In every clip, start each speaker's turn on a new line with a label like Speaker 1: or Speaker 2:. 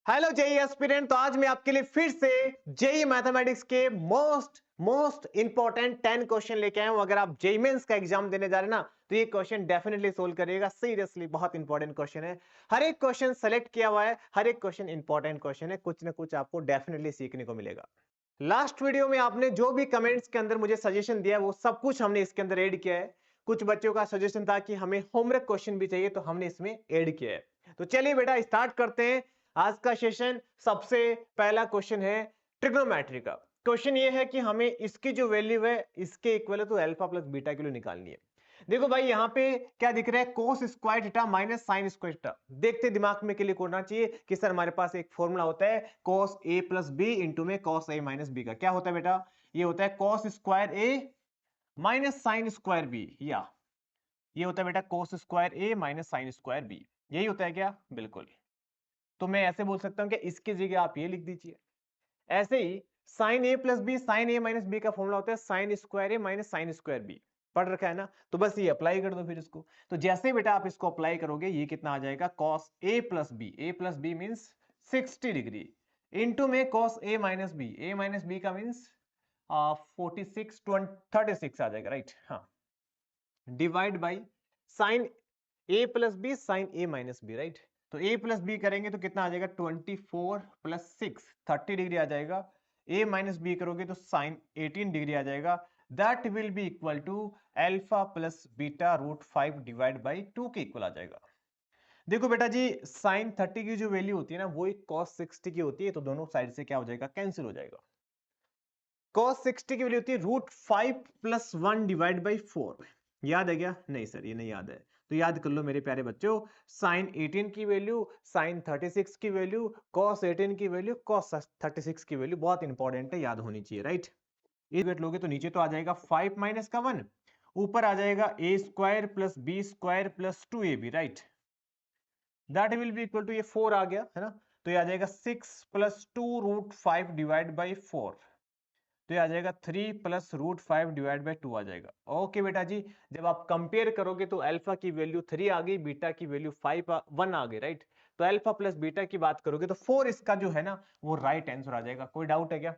Speaker 1: Hello JEE aspirant. तो आज मैं आपके लिए फिर से जेई मैथमेटिक्स के मोस्ट मोस्ट इंपॉर्टेंट 10 क्वेश्चन लेके आया हूं। अगर आप जेई मेंस का एग्जाम देने जा रहे हैं ना, तो ये क्वेश्चन डेफिनेटली सोल्व करिएगा। सीरियसली बहुत इंपॉर्टेंट क्वेश्चन है। हर एक क्वेश्चन सेलेक्ट किया हुआ है, हर एक क्वेश्चन इंपॉर्टेंट क्वेश्चन है। कुछ ना कुछ आपको डेफिनेटली सीखने को मिलेगा। लास्ट वीडियो में आपने जो भी कमेंट्स के अंदर मुझे सजेशन दिया, वो सब कुछ हमने इसके अंदर ऐड किया है। कुछ बच्चों का सजेशन था कि हमें होमवर्क क्वेश्चन भी चाहिए, तो हमने इसमें ऐड किया है। तो चलिए बेटा स्टार्ट करते हैं आज का सेशन। सबसे पहला क्वेश्चन है ट्रिग्नोमेट्री का। क्वेश्चन ये है कि हमें इसकी जो वैल्यू है इसके इक्वल है, तो अल्फा प्लस बीटा की वैल्यू निकालनी है। देखो भाई यहाँ पे क्या दिख रहा है, cos square theta minus sine square theta. देखते दिमाग में क्लिक होना चाहिए कि सर हमारे पास एक फॉर्मूला होता है कोस ए प्लस बी इंटू में कोस ए माइनस बी का। क्या होता है बेटा, ये होता है कोस स्क्वायर ए माइनस साइन स्क्वायर बी, या ये होता है बेटा कोस स्क्वायर ए माइनस साइन स्क्वायर बी। यही होता है क्या? बिल्कुल। तो मैं ऐसे बोल सकता हूं कि इसकी जगह आप ये लिख दीजिए। ऐसे ही sign A plus B sine A minus B का फॉर्मूला होता है साइन स्क्वायर ए माइनस साइन स्क्वायर बी। पढ़ रखा है ना? तो बस ये अप्लाई कर दो फिर इसको। तो जैसे ही बेटा आप इसको अप्लाई करोगे, ये कितना आ जाएगा, cos A plus B means 60 degree into में कॉस ए माइनस बी का मीन्स 46 36 आ जाएगा, राइट? हाँ, divide by sine A plus B sine A minus B, right? तो ए प्लस बी करेंगे तो कितना आ जाएगा, 24 प्लस 6 30 डिग्री आ जाएगा। ए माइनस बी करोगे तो साइन 18 डिग्री आ जाएगा। That will be equal to alpha plus beta root 5 divide by 2 के इक्वल आ जाएगा। देखो बेटा जी, साइन 30 की जो वैल्यू होती है ना, वो एक कॉस 60 की होती है, तो दोनों साइड से क्या हो जाएगा, कैंसिल हो जाएगा। cos 60 की वैल्यू होती है रूट 5 प्लस 1 डिवाइड बाई 4। याद है क्या? नहीं सर, ये नहीं याद है। तो याद कर लो मेरे प्यारे बच्चों, साइन 18 की वैल्यू, साइन 36 की वैल्यू, cos 18 की वैल्यू, cos 36 की वैल्यू बहुत इंपॉर्टेंट है, याद होनी चाहिए, राइट? ये वेट लोगे तो नीचे तो आ जाएगा 5 माइनस का 1, ऊपर आ जाएगा A square plus B square plus 2ab, right? That will be equal to, ये 4 आ गया है ना, तो ये आ जाएगा 6 प्लस 2 रूट 5 डिवाइड बाई 4। तो ये आ जाएगा 3 प्लस रूट 5 डिवाइड बाई 2 आ जाएगा। ओके बेटा जी, जब आप कंपेयर करोगे तो अल्फा की वैल्यू 3 आ गई, बीटा की वैल्यू 1 आ गई, राइट? तो अल्फा प्लस बीटा की बात करोगे तो 4 इसका जो है ना, वो राइट आंसर आ जाएगा। कोई डाउट है क्या?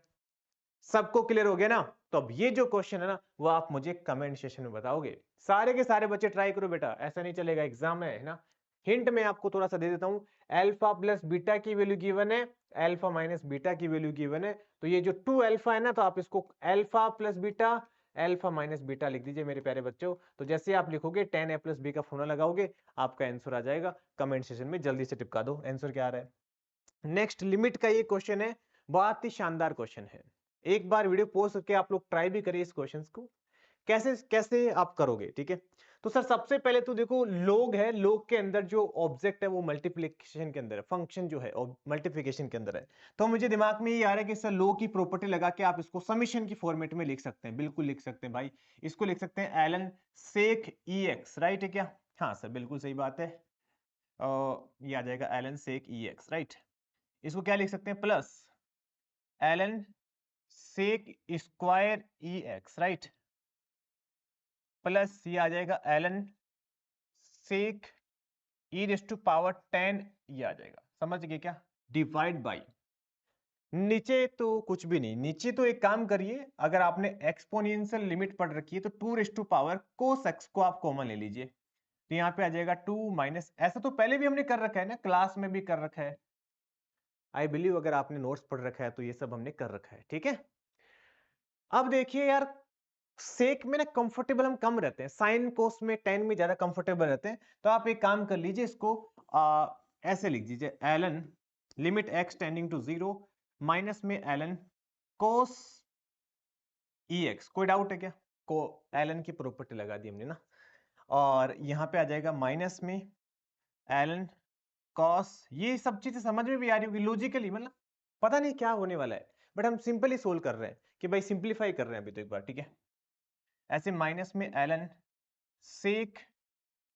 Speaker 1: सबको क्लियर हो गया ना? तो अब ये जो क्वेश्चन है ना, वो आप मुझे कमेंट सेशन में बताओगे। सारे के सारे बच्चे ट्राई करो बेटा, ऐसा नहीं चलेगा, एग्जाम है ना। हिंट मैं आपको थोड़ा सा दे देता हूं। अल्फा प्लस बीटा की वैल्यू गिवन है, अल्फा माइनस बीटा की वैल्यू गिवन है। तो ये जो 2 अल्फा है ना, तो आप इसको alpha plus beta alpha minus beta लिख दीजिए मेरे प्यारे बच्चों। तो जैसे आप लिखोगे 10 a प्लस बी का फॉर्मूला लगाओगे, आपका आंसर आ जाएगा। कमेंट सेशन में जल्दी से टिपका दो आंसर क्या आ रहा है। नेक्स्ट लिमिट का ये क्वेश्चन है, बहुत ही शानदार क्वेश्चन है। एक बार वीडियो पोस्ट करके आप लोग ट्राई भी करिए इस क्वेश्चंस को, कैसे कैसे आप करोगे, ठीक है? तो सर सबसे पहले तो देखो, लोग है, लोग के अंदर जो ऑब्जेक्ट है वो मल्टीप्लिकेशन के अंदर है, फंक्शन जो है मल्टीप्लिकेशन के अंदर है। तो मुझे दिमाग में ये आ रहा है कि सर लो की प्रॉपर्टी लगा के आप इसको समीशन की फॉर्मेट में लिख सकते हैं। बिल्कुल लिख सकते हैं भाई, इसको लिख सकते हैं Elon sec e x, right है क्या? हाँ सर, बिल्कुल सही बात है। ये आ जाएगा ln sec e x, right? इसको क्या लिख सकते हैं, plus ln sec square e x, right? Plus ये आ जाएगा ln sec e raise to power 10, ये आ जाएगा। समझ गए क्या? डिवाइड बाई, नीचे तो कुछ भी नहीं, नीचे तो एक काम करिए, अगर आपने एक्सपोनेंशियल लिमिट पढ़ रखी है तो 2 raise to power cos x को आप कॉमन ले लीजिए। तो यहाँ पे आ जाएगा 2 माइनस, ऐसा तो पहले भी हमने कर रखा है ना, क्लास में भी कर रखा है। आई बिलीव अगर आपने नोट्स पढ़ रखा है तो ये सब हमने कर रखा है, ठीक है? अब देखिए यार, सेक में ना कंफर्टेबल हम कम रहते हैं, साइन कोस में 10 में ज्यादा कंफर्टेबल रहते हैं। तो आप एक काम कर लीजिए, इसको ऐसे लिख दीजिए, ln limit x tending to 0 minus में एलन कोस ई एक्स। कोई डाउट है क्या? को एलन की प्रॉपर्टी लगा दी हमने ना, और यहां पे आ जाएगा माइनस में एलन कॉस। ये सब चीजें समझ में भी आ रही होगी लॉजिकली, मतलब पता नहीं क्या होने वाला है, बट हम सिंपली सोल्व कर रहे हैं कि भाई सिंप्लीफाई कर रहे हैं अभी तो एक बार, ठीक है? ऐसे माइनस में ln sec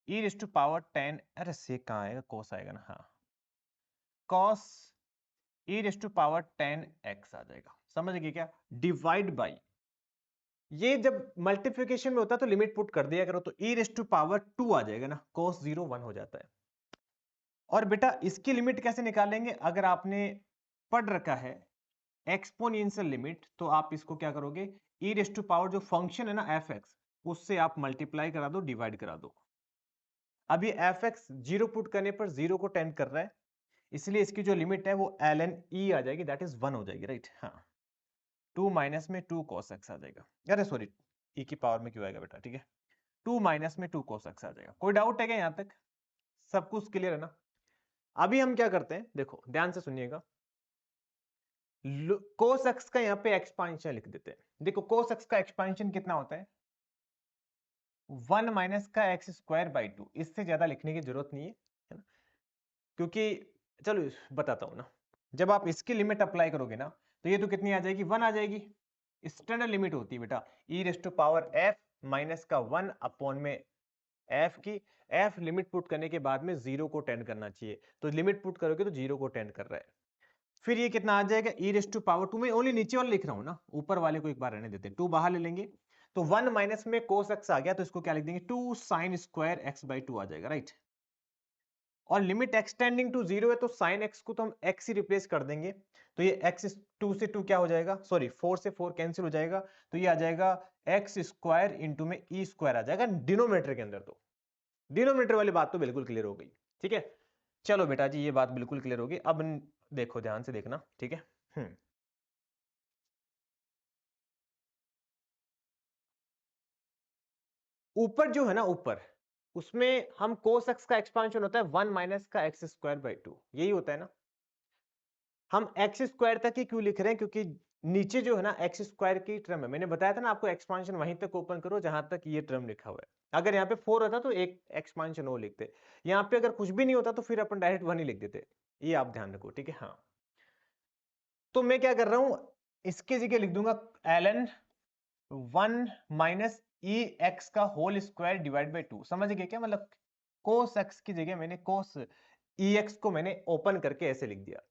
Speaker 1: e raise to power 10, अरे सेक कहाँ आएगा, कोस आएगा ना, हाँ, cos e raise to power 10 x आ जाएगा। समझ गए क्या? डिवाइड बाई, ये जब मल्टीप्लिकेशन में होता है तो लिमिट पुट कर दिया करो, तो ई रेस टू पावर 2 आ जाएगा ना, कोस 0 1 हो जाता है। और बेटा इसकी लिमिट कैसे निकालेंगे? अगर आपने पढ़ रखा है एक्सपोनेंशियल लिमिट, तो आप इसको क्या करोगे, ई रेस टू पावर जो फंक्शन है ना एफ एक्स, उससे आप मल्टीप्लाई करा दो, डिवाइड करा दो। अब ये एफ एक्स जीरो पुट करने पर जीरो को टेंड कर रहा है, इसलिए इसकी जो लिमिट है वो एल एन ई आ जाएगी, दैट इज 1 हो जाएगी, राइट। हाँ, 2 माइनस में 2 cos x आ जाएगा, अरे सॉरी, ई की पावर में क्यों आएगा बेटा, ठीक है, 2 माइनस में 2 cos x आ जाएगा। कोई डाउट है क्या यहां तक? सब कुछ क्लियर है ना? अभी हम क्या करते हैं, देखो ध्यान से सुनिएगा, cos x का यहाँ पे एक्सपांशन लिख देते हैं। देखो cos x का एक्सपांशन कितना होता है, 1 माइनस का एक्स स्क्वायर बाई 2, इससे ज्यादा लिखने की जरूरत नहीं है ना, क्योंकि चलो बताता हूं ना, जब आप इसकी लिमिट अप्लाई करोगे ना, तो ये तो कितनी आ जाएगी, 1 आ जाएगी। स्टैंडर्ड लिमिट होती है बेटा e raise to power f minus का 1 अपॉन में एफ की, एफ लिमिट पुट करने के बाद में जीरो को टेंड करना चाहिए, तो लिमिट पुट करोगे तो जीरो को टेंड कर रहा है। फिर ये कितना आ जाएगा, ई रेस टू पावर 2 में ओनली नीचे वाला लिख रहा हूं ना, ऊपर वाले को एक बार रहने देते हैं, 2 बाहर ले लेंगे, तो 1 माइनस में कोस एक्स आ गया, तो इसको क्या लिख देंगे, 2 साइन स्क्वायर एक्स बाई 2 आ जाएगा, राइट। और लिमिट एक्सटेंडिंग टू जीरो है, तो साइन एक्स को तो हम एक्स ही रिप्लेस कर देंगे, तो ये एक्स 2 से 2 क्या हो जाएगा, सॉरी 4 से 4 कैंसिल हो जाएगा, तो ये आ जाएगा एक्स स्क्वायर इंटू में ई स्क्वायर आ जाएगा डिनोमिनेटर के अंदर। तो डिनोमिनेटर वाली बात तो बिल्कुल क्लियर हो गई, ठीक है। चलो बेटा जी, ये बात बिल्कुल क्लियर होगी। अब देखो ध्यान से देखना, ठीक है। ऊपर जो है ना, ऊपर उसमें हम cos x का एक्सपांशन होता है 1 माइनस का एक्स स्क्वायर बाई 2, यही होता है ना। हम एक्स स्क्वायर तक ही क्यों लिख रहे हैं, क्योंकि नीचे जो है ना एक्स स्क्वायर की टर्म है, मैंने बताया था ना आपको, एक्सपांशन वहीं तक ओपन करो जहां तक ये टर्म लिखा हुआ है। अगर यहाँ पे 4 होता तो एक एक्सपांशन वो लिखते, यहाँ पे अगर कुछ भी नहीं होता तो फिर अपन डायरेक्ट 1 ही लिख देते, ये आप ध्यान रखो, ठीक है। हाँ, तो मैं क्या कर रहा हूं, इसके जगह लिख दूंगा ln 1 माइनस ई एक्स का होल स्क्वायर डिवाइड बाई 2, समझ गए क्या, मतलब cos x की जगह मैंने cos ई एक्स को मैंने ओपन करके ऐसे लिख दिया।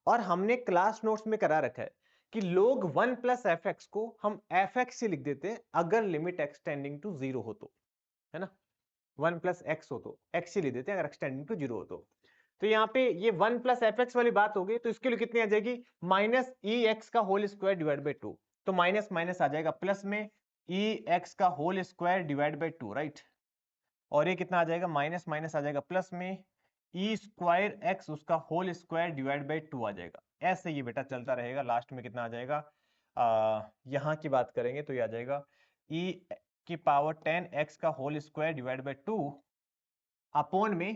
Speaker 1: और हमने क्लास नोट्स में करा रखा है कि लोग 1 प्लस एफ एक्स को हम एफ एक्स से लिख देते हैं अगर लिमिट एक्सटेंडिंग टू जीरो हो तो, है ना। 1 प्लस एक्स हो तो एक्स ही लिख देते हैं अगर एक्सटेंडिंग टू जीरो हो तो यहाँ पे ये 1 प्लस एफ एक्स वाली बात हो गई, तो इसके लिए कितनी आ जाएगी, माइनस ई एक्स का होल स्क्वायर डिवाइड बाई 2, तो माइनस माइनस आ जाएगा प्लस में ई एक्स का whole square divide by 2, right. और ये कितना आ जाएगा, माइनस माइनस आ जाएगा प्लस में ई स्क्वायर एक्स उसका होल स्क्वायर डिवाइड बाई 2 आ जाएगा। ऐसे ये बेटा चलता रहेगा, लास्ट में कितना आ जाएगा, यहाँ की बात करेंगे तो ये आ जाएगा ई की पावर 10 एक्स का whole square divide by 2 upon में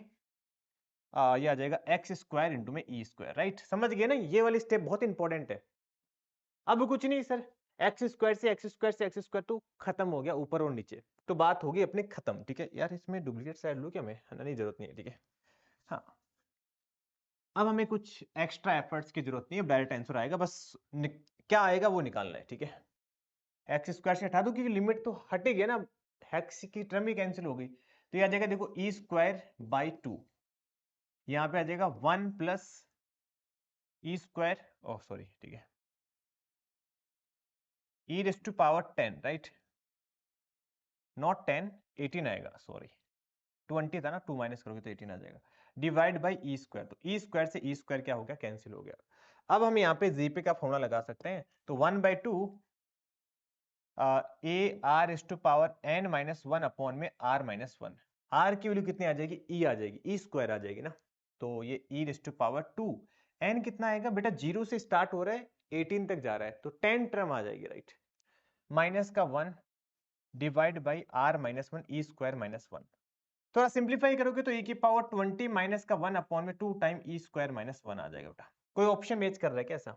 Speaker 1: ये आ जाएगा एक्स स्क्वायर इंटू में ई स्क्वायर, राइट। समझ गए ना, ये वाली स्टेप बहुत इंपॉर्टेंट है। अब कुछ नहीं सर, एक्स स्क्वायर से एक्स स्क्वायर से एक्स स्क्वायर तो खत्म हो गया ऊपर और नीचे, तो बात होगी अपने खत्म, ठीक है। यार इसमें डुप्लीकेट साइड लूं क्या मैं, है ना, नहीं जरूरत नहीं है, ठीक है। हाँ, अब हमें कुछ एक्स्ट्रा एफर्ट्स की जरूरत नहीं है, डायरेक्ट आंसर आएगा, बस क्या आएगा वो निकालना है, ठीक है। एक्स स्क्वायर से हटा दो क्योंकि लिमिट तो हट ही गया ना, एक्स की टर्म ही कैंसिल हो गई, तो ये आ जाएगा देखो ई स्क्वायर बाई 2, यहाँ पे आ जाएगा 1 plus e square, oh sorry, ठीक है, e raise to power 10, right, not 10, 18 आएगा, सॉरी 20 था ना, 2 माइनस करोगे तो 18 आ जाएगा, डिवाइड बाई ई स्क्वायर, तो ई स्क्वायर से ई स्क्वायर क्या हो गया, कैंसिल हो गया। अब हम यहाँ पे जीपे का फॉर्मूला लगा सकते हैं, तो 1/2 a r is to power n minus 1 upon में आर माइनस 1, आर की वैल्यू कितनी आ जाएगी, ई आ जाएगी, ई स्क्वायर आ जाएगी ना, तो ये e is to power 2, n कितना आएगा बेटा, 0 से स्टार्ट हो रहा है 18 तक जा रहा है, तो 10 टर्म आ जाएगी, राइट, माइनस का 1 divide by r minus 1 e square minus 1, थोड़ा सिंप्लीफाई करोगे तो e की पावर 20 माइनस का 1 अपॉन में 2 टाइम ई स्क्वायर माइनस 1 आ जाएगा बेटा। कोई ऑप्शन मैच कर रहा है क्या ऐसा,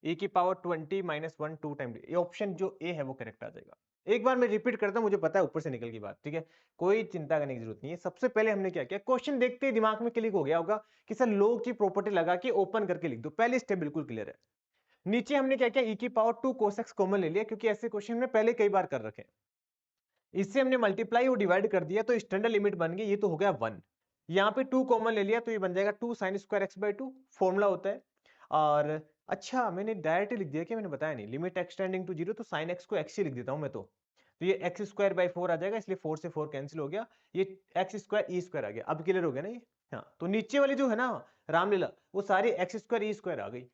Speaker 1: e की पावर 20 माइनस 1 2 टाइम, ये ऑप्शन जो ए है वो करेक्ट आ जाएगा। एक बार मैं रिपीट करता हूं, मुझे पता है ऊपर से निकल की बात, ठीक है, कोई चिंता करने की जरूरत नहीं है। सबसे पहले हमने क्या किया, क्वेश्चन देखते ही दिमाग में क्लिक हो गया होगा कि सर लो की प्रॉपर्टी लगा के ओपन करके लिख दो, पहली स्टेप बिल्कुल क्लियर है। नीचे हमने क्या किया, e की पावर 2 cos x कॉमन ले लिया, क्योंकि ऐसे क्वेश्चन हमने पहले कई बार कर रखे हैं। इससे हमने मल्टीप्लाई और डिवाइड कर दिया, तो स्टैंडर्ड लिमिट बन गई, ये तो हो गया 1। यहाँ पे 2 कॉमन ले लिया, तो ये बन जाएगा 2 sine square x by 2, formula होता है। और अच्छा, मैंने डायरेक्ट लिख दिया, कि मैंने बताया नहीं, लिमिट एक्सटेंडिंग टू जीरो, तो साइन एक्स को एक्स ही लिख देता हूं मैं तो ये एक्स स्क्वायर बाई 4 आ जाएगा, इसलिए 4 से 4 कैंसिल हो गया, ये एक्स स्क्वायर ई स्क्वायर आ गया। अब क्लियर हो गया ना ये, हाँ, तो नीचे वाली जो है ना रामलीला, वो सारी एक्स स्क्वायर ई स्क्वायर आ गई।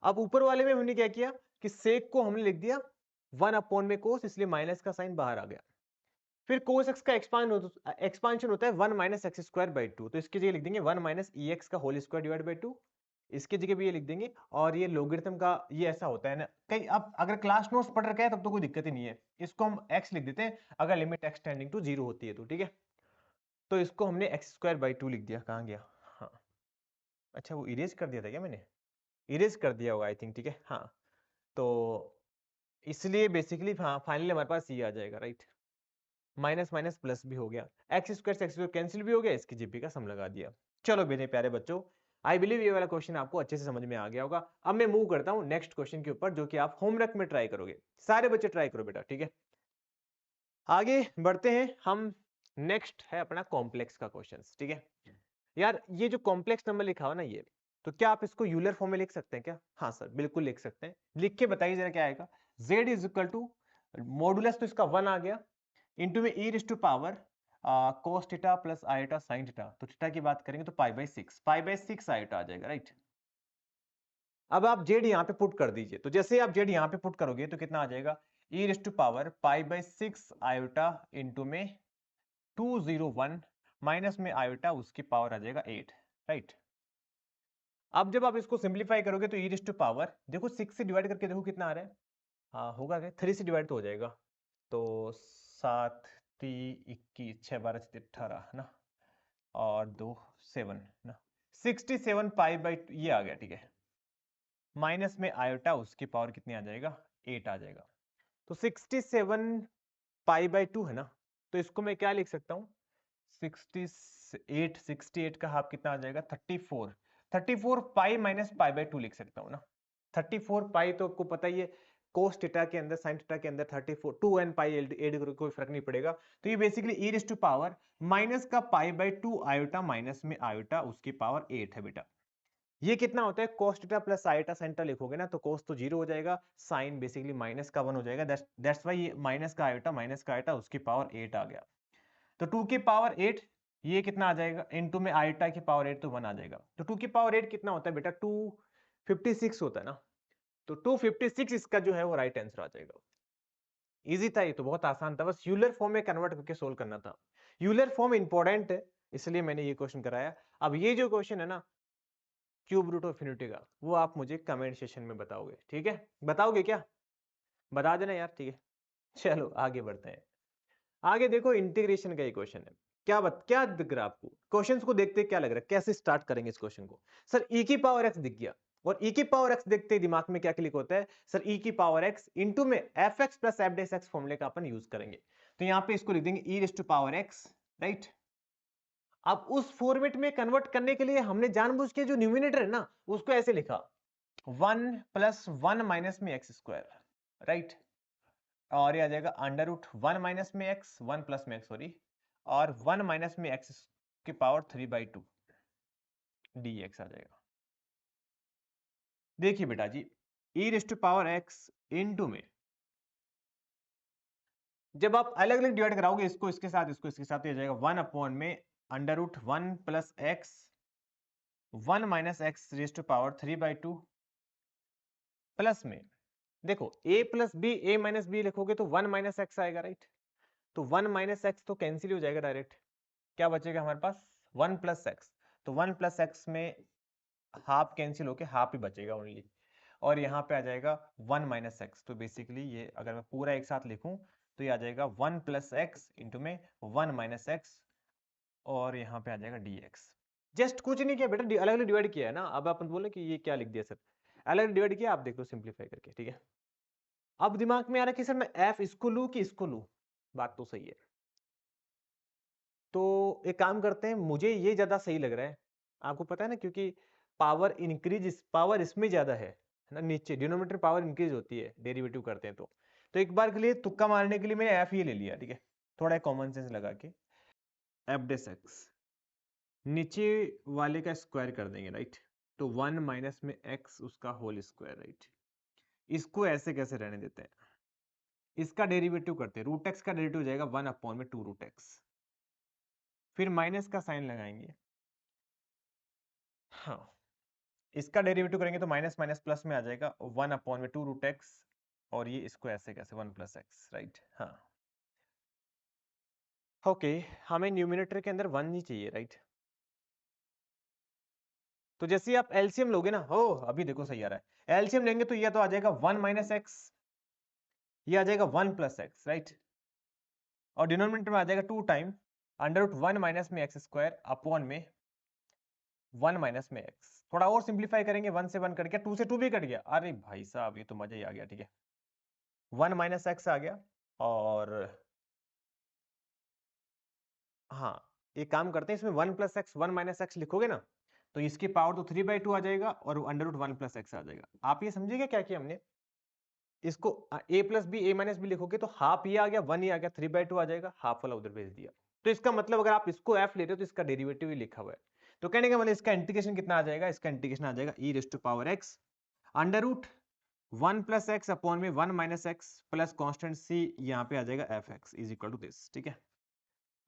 Speaker 1: अब ऊपर वाले में हमने क्या किया कि सेक को हमने लिख दिया 1 अपॉन में कोस, इसलिए माइनस का साइन बाहर आ गया। फिर कोस एक्स का एक्सपांशन होता है 1 माइनस एक्स स्क्वायर बाई 2, तो इसकी जगह लिख देंगे 1 माइनस ई एक्स का होल स्क्वायर डिवाइड बाई 2, इसकी जगह भी ये लिख देंगे। और ये लोगरिथम का ये ऐसा होता है ना, कहीं अब अगर क्लास नोट्स पढ़ रखा है तब तो कोई दिक्कत ही नहीं है, इसको हम एक्स लिख देते हैं अगर लिमिट एक्स टेंडिंग टू 0 होती है तो, ठीक है। तो इसको हमने एक्स स्क्वायर बाई 2 लिख दिया, कहाँ गया, हाँ अच्छा वो इरेज कर दिया था क्या मैंने, इरेज कर दिया होगा आई थिंक, ठीक है हाँ। तो इसलिए बेसिकली हाँ फाइनली हमारे पास ये आ जाएगा, राइट। माइनस माइनस प्लस भी हो गया, एक्स स्क्वायर से एक्स स्क्वायर कैंसिल भी हो गया, इसकी जीपी का सम लगा दिया। चलो मेरे प्यारे बच्चों, आई बिलीव ये वाला क्वेश्चन आपको अच्छे से समझ में आ गया होगा। अब मैं मूव करता हूं नेक्स्ट क्वेश्चन के ऊपर, जो कि आप होमवर्क में ट्राई करोगे। सारे बच्चे ट्राई करो बेटा, ठीक है। आगे बढ़ते हैं हम, नेक्स्ट है अपना कॉम्प्लेक्स का क्वेश्चन, ठीक है। यार ये जो कॉम्प्लेक्स नंबर लिखा हो ना ये, तो क्या आप इसको यूलर फॉर्म में लिख सकते हैं क्या? हाँ सर बिल्कुल लिख सकते हैं, लिख के बताइए जरा क्या आएगा। z is equal to modulus तो इसका 1 आ गया, इंटू में e raise to power cos theta plus iota sin theta, तो थीटा की बात करेंगे तो पाई बाई 6 आयोटा आ जाएगा, राइट। अब आप z यहाँ पे पुट कर दीजिए, तो जैसे आप z यहाँ पे पुट करोगे तो कितना आ जाएगा, e raise to power pi by 6 iota into में 201 माइनस में आयोटा उसकी पावर आ जाएगा 8, राइट। अब जब आप इसको सिंप्लीफाई करोगे तो e रेज़ टू पावर देखो 6 से डिवाइड करके देखो कितना आ रहा है, हाँ होगा क्या, 3 से डिवाइड तो हो जाएगा, तो 7 3 21 6 12 18 है ना, और 2 7 ना, 67 पाई बाई ये आ गया, ठीक है। माइनस में आयोटा उसकी पावर कितनी आ जाएगा, 8 आ जाएगा। तो 67 पाई बाई 2 है ना, तो इसको मैं क्या लिख सकता हूँ, 68 का हाफ कितना आ जाएगा, 34 पाई माइनस पाई बाई 2 लिख सकता हूँ ना। 34 पाई तो आपको पता ही है, कोस थीटा के अंदर साइन थीटा के अंदर 34 2 एन पाई एड करो कोई फर्क नहीं पड़ेगा। तो ये basically e raise to power minus का पाई बाई 2 आयोटा माइनस में आयोटा उसकी पावर 8 है बेटा। ये कितना होता है, cos theta plus iota sin theta लिखोगे ना तो cos तो 0 हो जाएगा, sin बेसिकली माइनस का 1 हो जाएगा, दैट्स व्हाई ये माइनस का आयोटा उसकी पावर 8 आ गया। तो 2 की पावर 8 ये कितना आ जाएगा, इनटू में आयोटा की पावर 8 तो 1 आ जाएगा। तो 2 की पावर 8 कितना होता है बेटा, 256 होता है ना, तो 256 इसका जो है वो राइट आंसर आ जाएगा। इजी था ये तो, बहुत आसान था, बस यूलर फॉर्म में कन्वर्ट करके सोल्व करना था। यूलर फॉर्म इंपॉर्टेंट है, इसलिए मैंने ये क्वेश्चन कराया। अब ये जो क्वेश्चन है ना क्यूब रूट ऑफ इन्फिनिटी का, वो आप मुझे कमेंट सेशन में बताओगे, ठीक है। बताओगे क्या, बता देना यार, ठीक है। चलो आगे बढ़ते हैं। आगे देखो इंटीग्रेशन का ये क्वेश्चन है, क्या दिख रहा है आपको, क्वेश्चंस को देखते क्या लग रहा है, कैसे स्टार्ट करेंगे इस क्वेश्चन को। सर e की पावर x दिख गया, और e की पावर x देखते ही दिमाग में क्या क्लिक होता है, सर e की पावर x इंटू में एफ एक्स प्लस एफ डेस एक्स फॉर्मूले का अपन यूज करेंगे। तो यहाँ पे इसको लिख देंगे e raise to power x, right. अब उस फॉर्मेट में कन्वर्ट करने के लिए हमने जानबूझ के जो न्यूमिनेटर है ना उसको ऐसे लिखा 1 प्लस 1 माइनस में एक्स स्क्वायर, राइट। और ये आ जाएगा अंडर रूट 1 माइनस में एक्स 1 प्लस में एक्स सॉरी, और 1 माइनस में एक्स की पावर 3/2 डी एक्स आ जाएगा। देखिए बेटा जी, e raise to power x into में जब आप अलग अलग डिवाइड कराओगे, इसको इसके साथ इसको इसके साथ, तो ये जाएगा 1 अपॉन में under root 1 plus x 1 minus x raise to power 3/2 plus में देखो a plus b a minus b लिखोगे तो 1 माइनस एक्स आएगा, राइट। तो 1 माइनस एक्स तो कैंसिल हो जाएगा डायरेक्ट, क्या बचेगा हमारे पास 1 प्लस एक्स, तो 1 प्लस एक्स में हाफ कैंसिल होके हाफ ही बचेगा ओनली, और यहाँ पे आ जाएगा 1 माइनस एक्स। तो बेसिकली ये अगर मैं पूरा एक साथ लिखूं तो ये आ जाएगा 1 प्लस एक्स इंटू में 1 माइनस एक्स, और यहाँ पे आ जाएगा डी एक्स। जस्ट कुछ नहीं किया बेटा, अलग अलग डिवाइड किया है ना। अब अपन बोले कि ये क्या लिख दिया सर, अलग डिवाइड किया, आप देख लो सिंप्लीफाई करके, ठीक है। अब दिमाग में आ रहा है कि सर मैं एफ इसको लूं कि इसको लूं, बात तो सही है। तो एक काम करते हैं, मुझे ये ज्यादा सही लग रहा है, आपको पता है ना, क्योंकि पावर इंक्रीज पावर इसमें ज्यादा है ना, नीचे डिनोमिनेटर पावर इंक्रीज होती है डेरिवेटिव करते हैं तो एक बार के लिए तुक्का मारने के लिए मैंने एफ ये ले लिया, ठीक है, थोड़ा कॉमन सेंस लगा के। एफ डेस एक्स नीचे वाले का स्क्वायर कर देंगे, राइट। तो 1 माइनस में एक्स उसका होल स्क्वायर, राइट। इसको ऐसे कैसे रहने देते हैं, इसका डेरिवेटिव करते हैं, रूट एक्स का डेरिवेटिव हो जाएगा 1 अपॉन में 2 रूट एक्स, फिर माइनस का साइन लगाएंगे, हाँ, इसका डेरिवेटिव करेंगे तो माइनस माइनस प्लस में आ जाएगा 1/2 √x, और ये इसको ऐसे कैसे 1 + x, राइट। हाँ, ओके, हमें न्यूमिनेटर के अंदर 1 ही चाहिए, राइट। तो जैसे ही आप एलसीएम लोगे ना, हो अभी देखो सही आ रहा है, एलसीएम लेंगे तो ये तो आ जाएगा 1 - x, ये आ जाएगा 1 + x, राइट। और डिनोमिनेटर में आ जाएगा 2 टाइम √1 माइनस में x² अपॉन में 1 माइनस में x। थोड़ा और सिंप्लीफाई करेंगे, 1 से 1 कट गया, 2 से 2 भी कट गया, अरे भाई साहब ये तो मजा ही आ गया, ठीक है। 1 - x आ गया, और हाँ, एक काम करते हैं, इसमें 1 + x 1 - x लिखोगे ना, तो इसकी पावर तो 3/2 आ जाएगा और √1 + x आ जाएगा। आप ये समझिएगा क्या किया हमने, इसको a + b a - b लिखोगे तो हाफ ये आ गया, 1 ही आ गया, 3/2 आ जाएगा, हाफ वाला उधर भेज दिया। तो इसका मतलब अगर आप इसको f ले रहे हो तो इसका डेरिवेटिव ही लिखा हुआ है। तो कहने का मतलब इसका इंटीग्रेशन कितना आ जाएगा, इसका इंटीग्रेशन आ जाएगा e⁻x √1 + x अपॉन में 1 - x प्लस कांस्टेंट c, यहाँ पे आ जाएगा fx is equal to this, ठीक है।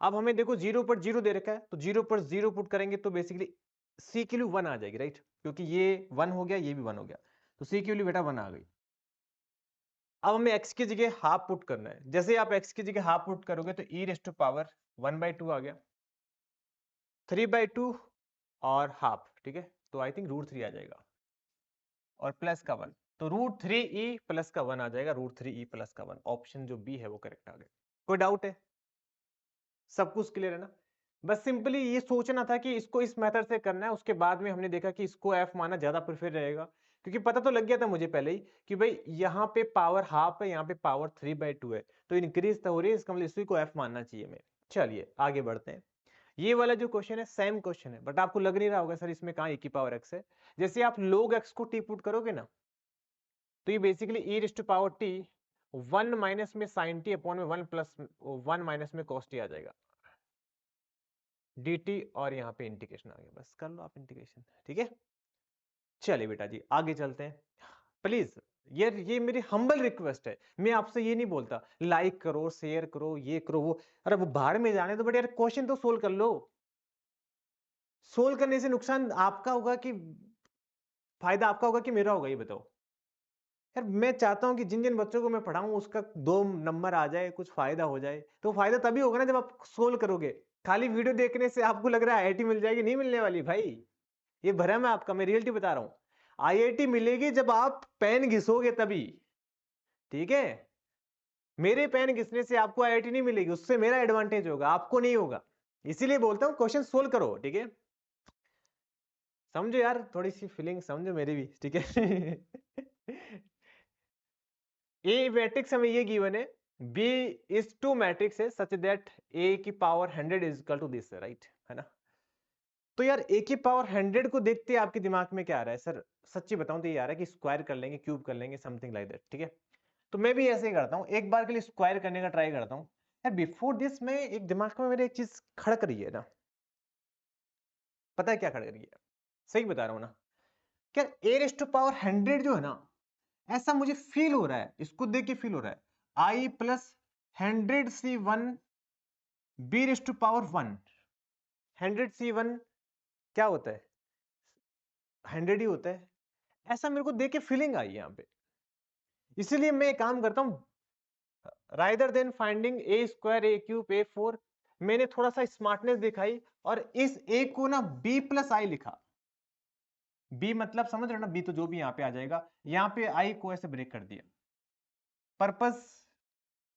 Speaker 1: अब हमें देखो 0 पर 0 दे रखा है, तो 0 पर 0 पुट करेंगे तो बेसिकली c की वैल्यू 1 आ जाएगी, राइट, क्योंकि ये 1 हो गया, ये भी 1 हो गया, तो c की वैल्यू बेटा 1 आ गई। अब हमें x की जगह हाफ पुट करना है, जैसे आप x की जगह हाफ पुट करोगे तो e⁻1/2 आ गया, 3/2 और हाफ, ठीक है, तो आई थिंक √3 आ जाएगा और प्लस का 1, तो √3e प्लस का 1 आ जाएगा, √3e प्लस का 1, ऑप्शन जो बी है वो करेक्ट आ गया। कोई डाउट है? सब कुछ क्लियर है ना? बस सिंपली ये सोचना था कि इसको इस मेथड से करना है, उसके बाद में हमने देखा कि इसको f माना ज्यादा प्रेफर रहेगा, क्योंकि पता तो लग गया था मुझे पहले ही कि भाई यहाँ पे पावर हाफ है, यहाँ पे पावर 3/2 है, तो इंक्रीज तो हो रही है, इसका मतलब इसी को f मानना चाहिए हमें। चलिए आगे बढ़ते हैं। ये वाला जो क्वेश्चन है सेम क्वेश्चन है, बट आपको लग नहीं रहा होगा सर इसमें कहाँ e⁻x है। जैसे आप log x को t पुट करोगे ना, तो ये बेसिकली e⁻t 1 माइनस में sin t अपॉन में 1 प्लस 1 माइनस में cos t आ जाएगा dt, और यहाँ पे इंटीग्रेशन आ गया, बस कर लो आप इंटीग्रेशन, ठीक है। चलिए बेटा जी आगे चलते हैं, प्लीज। ये मेरी हम्बल रिक्वेस्ट है, मैं आपसे ये नहीं बोलता लाइक करो, शेयर करो, ये करो वो, अरे वो बाहर में जाने तो, बट यार क्वेश्चन तो सोल्व कर लो। सोल्व करने से नुकसान आपका होगा कि फायदा आपका होगा कि मेरा होगा, ये बताओ। यार मैं चाहता हूं कि जिन जिन बच्चों को मैं पढ़ाऊं उसका 2 नंबर आ जाए, कुछ फायदा हो जाए, तो फायदा तभी होगा ना जब आप सोल्व करोगे। खाली वीडियो देखने से आपको लग रहा है आईआईटी मिल जाएगी, नहीं मिलने वाली भाई, ये भ्रम है आपका, मैं रियलिटी बता रहा हूं। आईआईटी मिलेगी जब आप पेन घिसोगे तभी, ठीक है। मेरे पेन घिसने से आपको आईआईटी नहीं मिलेगी, उससे मेरा एडवांटेज होगा, आपको नहीं होगा। इसीलिए बोलता हूं क्वेश्चन सोल्व करो, ठीक है। समझो यार, थोड़ी सी फीलिंग समझो मेरी भी, ठीक है। ए मैट्रिक्स हमें ये गिवन है, बी इज टू मैट्रिक्स है सच दैट ए की पावर 100 is equal to this, right है ना। तो यार ए की पावर 100 को देखते आपके दिमाग में क्या आ रहा है सर, सच्ची बताऊं तो ये आ रहा है कि स्क्वायर कर लेंगे, क्यूब कर लेंगे, समथिंग लाइक दैट, ठीक है। तो मैं भी ऐसे ही करता हूं, एक बार के लिए स्क्वायर करने का ट्राई करता हूं। यार बिफोर दिस में एक दिमाग में मेरे एक चीज खड़क रही है ना, पता है क्या खड़क रही है, सही बता रहा हूं ना। क्या ए रेस टू पावर 100 जो है ना, ऐसा मुझे फील हो रहा है, इसको देख के फील हो रहा है, i plus 100c1 b raise to power 1, 100c1 क्या होता है, 100 ही होता है, ऐसा मेरे को देख के फीलिंग आई यहाँ पे। इसीलिए मैं एक काम करता हूँ, rather than finding a² a4, मैंने थोड़ा सा स्मार्टनेस दिखाई और इस a को ना b + i लिखा। b मतलब समझ रहे हो ना, b तो जो भी यहाँ पे आ जाएगा, यहाँ पे i को ऐसे ब्रेक कर दिया। पर्पस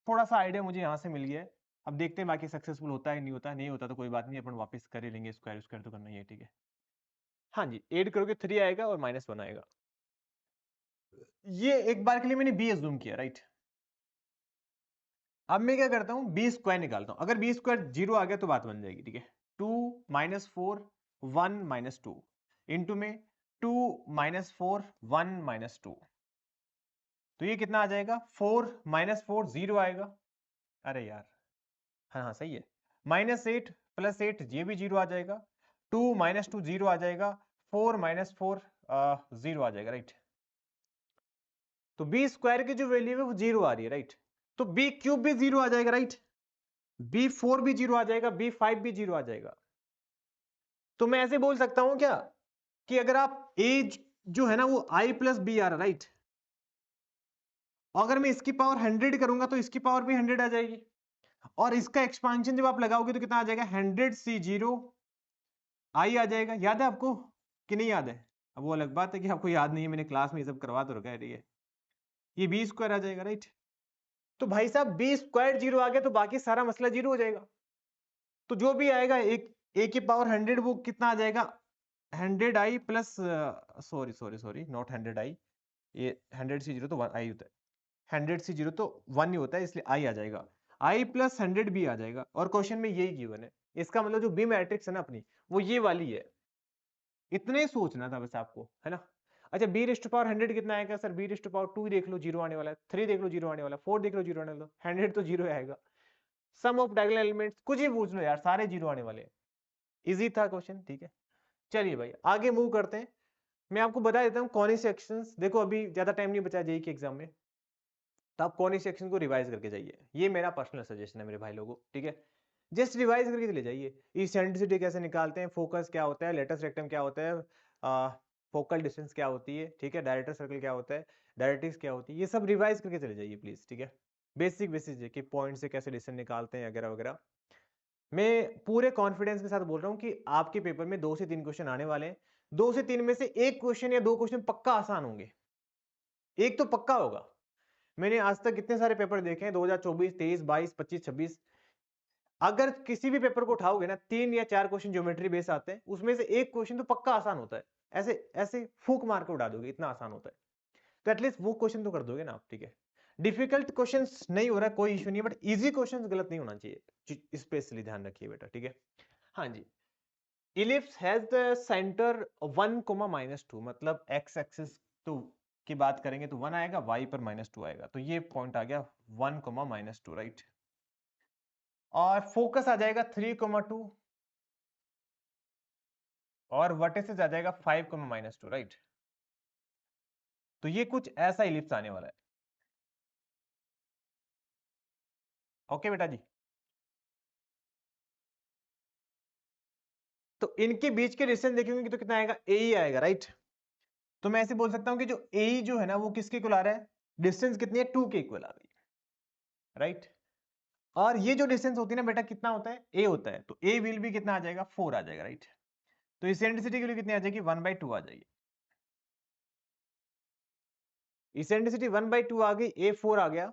Speaker 1: थोड़ा सा आइडिया मुझे यहाँ से मिल गया है, अब देखते हैं बाकी सक्सेसफुल होता है नहीं होता, नहीं होता तो कोई बात नहीं, अपन वापस कर ही लेंगे, स्क्वायर स्क्वायर तो करना ही है, ठीक है। हाँ जी, ऐड करोगे 3 आएगा और -1 आएगा। ये एक बार के लिए मैंने b अज्यूम किया, राइट। अब मैं क्या करता हूँ, बी स्क्वायर निकालता हूँ, अगर बी स्क्वायर 0 आ गया तो बात बन जाएगी, ठीक है। 2 - 4 1 - 2 इंटू में 2 - 4 1 - 2, तो ये कितना आ जाएगा, 4 - 4 0 आएगा, अरे यार हाँ हाँ सही है, -8 + 8 ये भी 0 आ जाएगा, 2 - 2 0 आ जाएगा, 4 - 4 0 आ जाएगा, राइट। तो बी स्क्वायर की जो वैल्यू है वो 0 आ रही है, राइट। तो बी क्यूब भी 0 आ जाएगा, राइट। b4 भी 0 आ जाएगा, b5 भी 0 आ जाएगा। तो मैं ऐसे बोल सकता हूं क्या, कि अगर आप ए जो है ना वो आई प्लस बी आ रहा, राइट, अगर मैं इसकी पावर 100 करूंगा तो इसकी पावर भी 100 आ जाएगी, और इसका एक्सपांशन जब आप लगाओगे तो कितना आ जाएगा, 100 C0 आई आ जाएगा। याद है आपको कि नहीं याद है? अब वो अलग बात है कि आपको याद नहीं है, मैंने क्लास में ये सब करवा तो रखा है, ठीक है। ये बी स्क्वायर आ जाएगा, राइट। तो भाई साहब बी स्क्वायर 0 आ गया तो बाकी सारा मसला 0 हो जाएगा। तो जो भी आएगा एक ए की पावर 100 वो कितना आ जाएगा, 100i plus, sorry sorry sorry, not 100i, ये 100 से 0 तो 1 आई होता है, 100 से 0 तो 1 ही होता है, इसलिए आई आ जाएगा, आई प्लस 100 भी आ जाएगा। और क्वेश्चन में यही गिवन है, इसका मतलब जो बी मैट्रिक्स है ना अपनी, वो ये वाली है। इतने ही सोचना था बस आपको, है ना। अच्छा, बी रेस्ट पावर 100 कितना आएगा सर, बी रेस्ट पावर 2 देख लो 0 आने वाला है, 3 देख लो 0 आने वाला है, 4 देख लो 0 आने वाला है, 100 तो 0 आएगा। सम ऑफ डायगोनल एलिमेंट्स कुछ ही पूछ लो यार, सारे 0 आने वाले हैं। इजी था क्वेश्चन, ठीक है। चलिए भाई आगे मूव करते हैं। मैं आपको बता देता हूँ कॉनिक सेक्शंस, देखो अभी ज्यादा टाइम नहीं बचा जेईई के एग्जाम में, तो आप कॉनिक सेक्शन को रिवाइज करके जाइए, ये मेरा पर्सनल सजेशन है मेरे भाई लोगों, ठीक है। जस्ट रिवाइज करके चले जाइए, इसेंट्रिसिटी कैसे निकालते हैं, फोकस क्या होता है, लेटस रेक्टम क्या होता है, फोकल डिस्टेंस क्या होती है, ठीक है, डायरेक्टर सर्कल क्या होता है, डायरेक्ट्रिक्स क्या होती है, ये सब रिवाइज करके चले जाइए प्लीज, ठीक है। बेसिक बेसिक कि पॉइंट से कैसे डिस्टेंस निकालते हैं वगैरह वगैरह। मैं पूरे कॉन्फिडेंस के साथ बोल रहा हूँ कि आपके पेपर में 2 से 3 क्वेश्चन आने वाले हैं, 2 से 3 में से एक क्वेश्चन या 2 क्वेश्चन पक्का आसान होंगे, एक तो पक्का होगा। मैंने आज तक कितने सारे पेपर देखे हैं, 2024, 23, 22, 25, 26, अगर किसी भी पेपर को उठाओगे ना 3 या 4 क्वेश्चन ज्योमेट्री बेस आते हैं, उसमें से एक क्वेश्चन तो पक्का आसान होता है, ऐसे ऐसे फूक मार के उड़ा दोगे, इतना आसान होता है। तो एटलीस्ट वो क्वेश्चन तो कर दोगे ना आप, ठीक है। डिफिकल्ट क्वेश्चंस नहीं हो रहा कोई इशू नहीं है, बट इजी क्वेश्चंस गलत नहीं होना चाहिए, स्पेशली ध्यान रखिए बेटा, ठीक है। हाँ जी, इलिप्स हैज द सेंटर 1, -2, मतलब एक्स एक्सिस तो की बात करेंगे तो 1 आएगा, y पर -2 आएगा, तो ये पॉइंट आ गया 1, -2, राइट। और फोकस आ जाएगा 3, 2, और वर्टिसेस आ जाएगा 5, -2, राइट। तो ये कुछ ऐसा इलिप्स आने वाला है। ओके बेटा जी, तो इनके बीच के डिस्टेंस देखेंगे तो कितना आएगा, ए ही आएगा, राइट। तो मैं ऐसे बोल सकता हूं कि जो ए जो है ना वो किसके इक्वल आ रहा है, डिस्टेंस कितनी है, 2 के इक्वल आ रही है, राइट। और ये जो डिस्टेंस होती है ना बेटा कितना होता है, ए होता है, तो ए विल भी कितना आ जाएगा, 4 आ जाएगा, राइट। तो इसेंट्रिसिटी के लिए कितनी आ जाएगी, 1/2 आ जाएगी। इसेंट्रिसिटी 1/2 आ गई, ए 4 आ गया,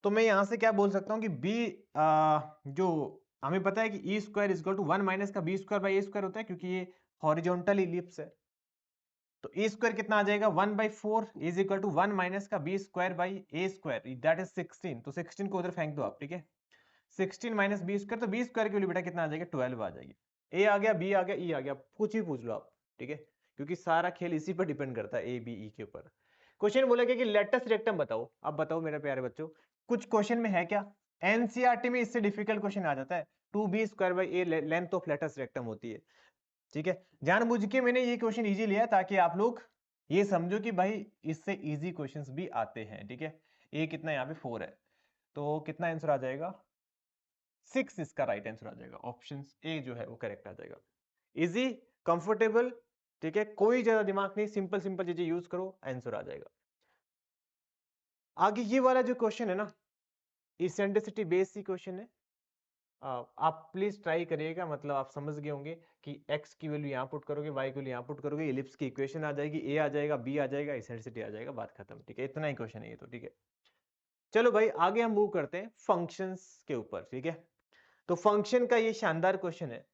Speaker 1: तो मैं यहां से क्या बोल सकता हूं कि बी, जो हमें पता है कि e square equal to 1 minus का b square by a square होता है, क्योंकि ये हॉरिजॉन्टल इलिप्स है। तो ए स्क्वायर कितना आ जाएगा, 1/4 इज इक्वल टू 1 माइनस का b square by a square, that is 16। तो 16 को उधर फेंक दो आप, ठीक है। 16 माइनस बी स्क्वायर, तो बी स्क्वायर की वैल्यू बेटा कितना आ जाएगा, 12 आ जाएगी। ए आ गया, बी आ गया, ई आ गया, कुछ भी पूछ लो आप, ठीक है, क्योंकि सारा खेल इसी पर डिपेंड करता है, ए बी ई के ऊपर। क्वेश्चन बोलेगा कि लेटस रेक्टम बताओ, अब बताओ मेरे प्यारे बच्चों, कुछ क्वेश्चन में है क्या, एनसीईआरटी में इससे डिफिकल्ट क्वेश्चन आ जाता है, 2b² by a length of latus rectum होती है, ठीक है। जानबूझ के मैंने ये क्वेश्चन इजी लिया ताकि आप लोग ये समझो कि भाई इससे इजी क्वेश्चंस भी आते हैं, ठीक है। ए कितना, यहाँ पे 4 है, तो कितना आंसर आ जाएगा, 6 इसका राइट आंसर आ जाएगा, ऑप्शन ए जो है वो करेक्ट आ जाएगा। इजी, कंफर्टेबल, ठीक है, कोई ज्यादा दिमाग नहीं, सिंपल सिंपल चीजें यूज करो, आंसर आ जाएगा। आगे ये वाला जो क्वेश्चन है ना, इसेंट्रिसिटी बेस्ड ही क्वेश्चन है, आप प्लीज ट्राई करिएगा, मतलब आप समझ गए होंगे कि x की वैल्यू यहाँ पुट करोगे, y की वैल्यू यहाँ पुट करोगे, इलिप्स की इक्वेशन आ जाएगी, a आ जाएगा, b आ जाएगा, इसेंट्रिसिटी आ जाएगा, बात खत्म, ठीक है। इतना ही क्वेश्चन है ये तो, ठीक है। चलो भाई आगे हम मूव करते हैं फंक्शंस के ऊपर, ठीक है। तो फंक्शन का ये शानदार क्वेश्चन है,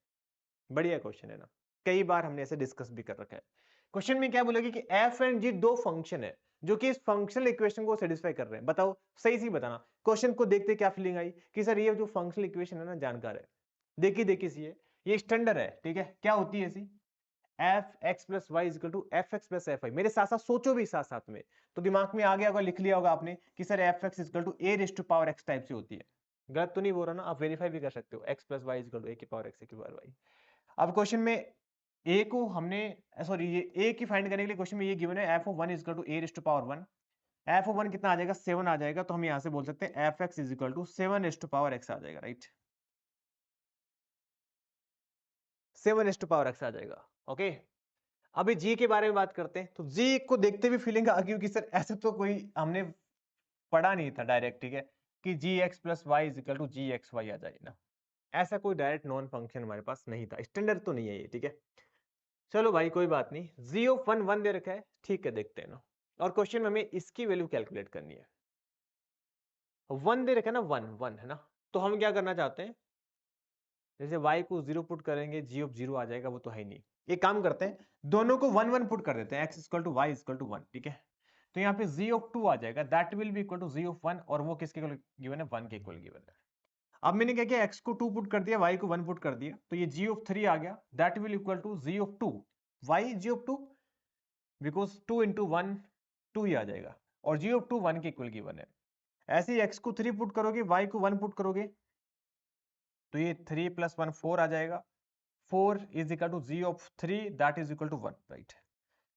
Speaker 1: बढ़िया क्वेश्चन है ना, कई बार हमने ऐसे डिस्कस भी कर रखा है। क्वेश्चन में क्या बोलेगी कि एफ एंड जी दो फंक्शन है जो कि इस फंक्शनल इक्वेशन को सेटिस्फाई कर रहे हैं, बताओ सही सी बताना। क्वेश्चन को देखते क्या फीलिंग आई कि सर ये जो फंक्शनल इक्वेशन है ना जानकार है, देखिए देखिए सी है, ये स्टैंडर्ड है, ठीक है। क्या होती है ऐसी, f x plus y equal to f x plus f y. मेरे साथ साथ सोचो भी साथ साथ में, तो दिमाग में आ गया होगा, लिख लिया होगा आपने कि sir f x equal to a raise to power x type से होती है। गलत तो नहीं बोल रहा ना, आप वेरीफाई भी कर सकते हो, x plus y equal to a की पावर एक्स की पावर वाई। अब क्वेश्चन में ए को हमने, सॉरी ये ए की फाइंड करने के लिए क्वेश्चन में ये गिवन है f of 1 is equal to a raise to power 1। F of 1 कितना आ जाएगा, 7 आ जाएगा, तो हम यहां से बोल सकते हैं f x is equal to 7 raise to power x आ जाएगा, right. 7 raise to power x आ जाएगा, ओके। अभी जी के बारे में बात करते हैं। तो जी को देखते भी फीलिंग आ गई कि सर ऐसा तो कोई हमने पढ़ा नहीं था डायरेक्ट, ठीक है, कि g x plus y is equal to g x y आ जाए ना। ऐसा कोई डायरेक्ट नॉन फंक्शन हमारे पास नहीं था, स्टैंडर्ड तो नहीं है ये, ठीक है। चलो भाई कोई बात नहीं, जी ऑफ वन वन दे रखा है, ठीक है, देखते हैं ना। और क्वेश्चन में हमें इसकी वैल्यू कैलकुलेट करनी है। वन दे रखा है ना, वन वन है ना। तो हम क्या करना चाहते हैं, जैसे y को 0 पुट करेंगे जी ऑफ 0 आ जाएगा, वो तो है ही नहीं। एक काम करते हैं, दोनों को 1 1 पुट कर देते हैं, x equal to y equal to 1, ठीक है। तो यहाँ पे g ऑफ 2 आ जाएगा, that will be equal to g of 1, और वो किसके इक्वल गिवन है, 1 के इक्वल गिवन है। अब मैंने क्या किया, x को 2 पुट कर दिया, y को 1 पुट कर दिया, तो ये g ऑफ 3 आ गया, that will equal to g of 2, y g of 2, because 2 into 1 2 ही आ जाएगा, और g ऑफ 2 1 के इक्वल गिवन है। ऐसे ही x को 3 पुट करोगे, y को 1 पुट करोगे, तो ये 3 प्लस 1 4 आ जाएगा, 4 is equal to g of 3, that is equal to 1, right.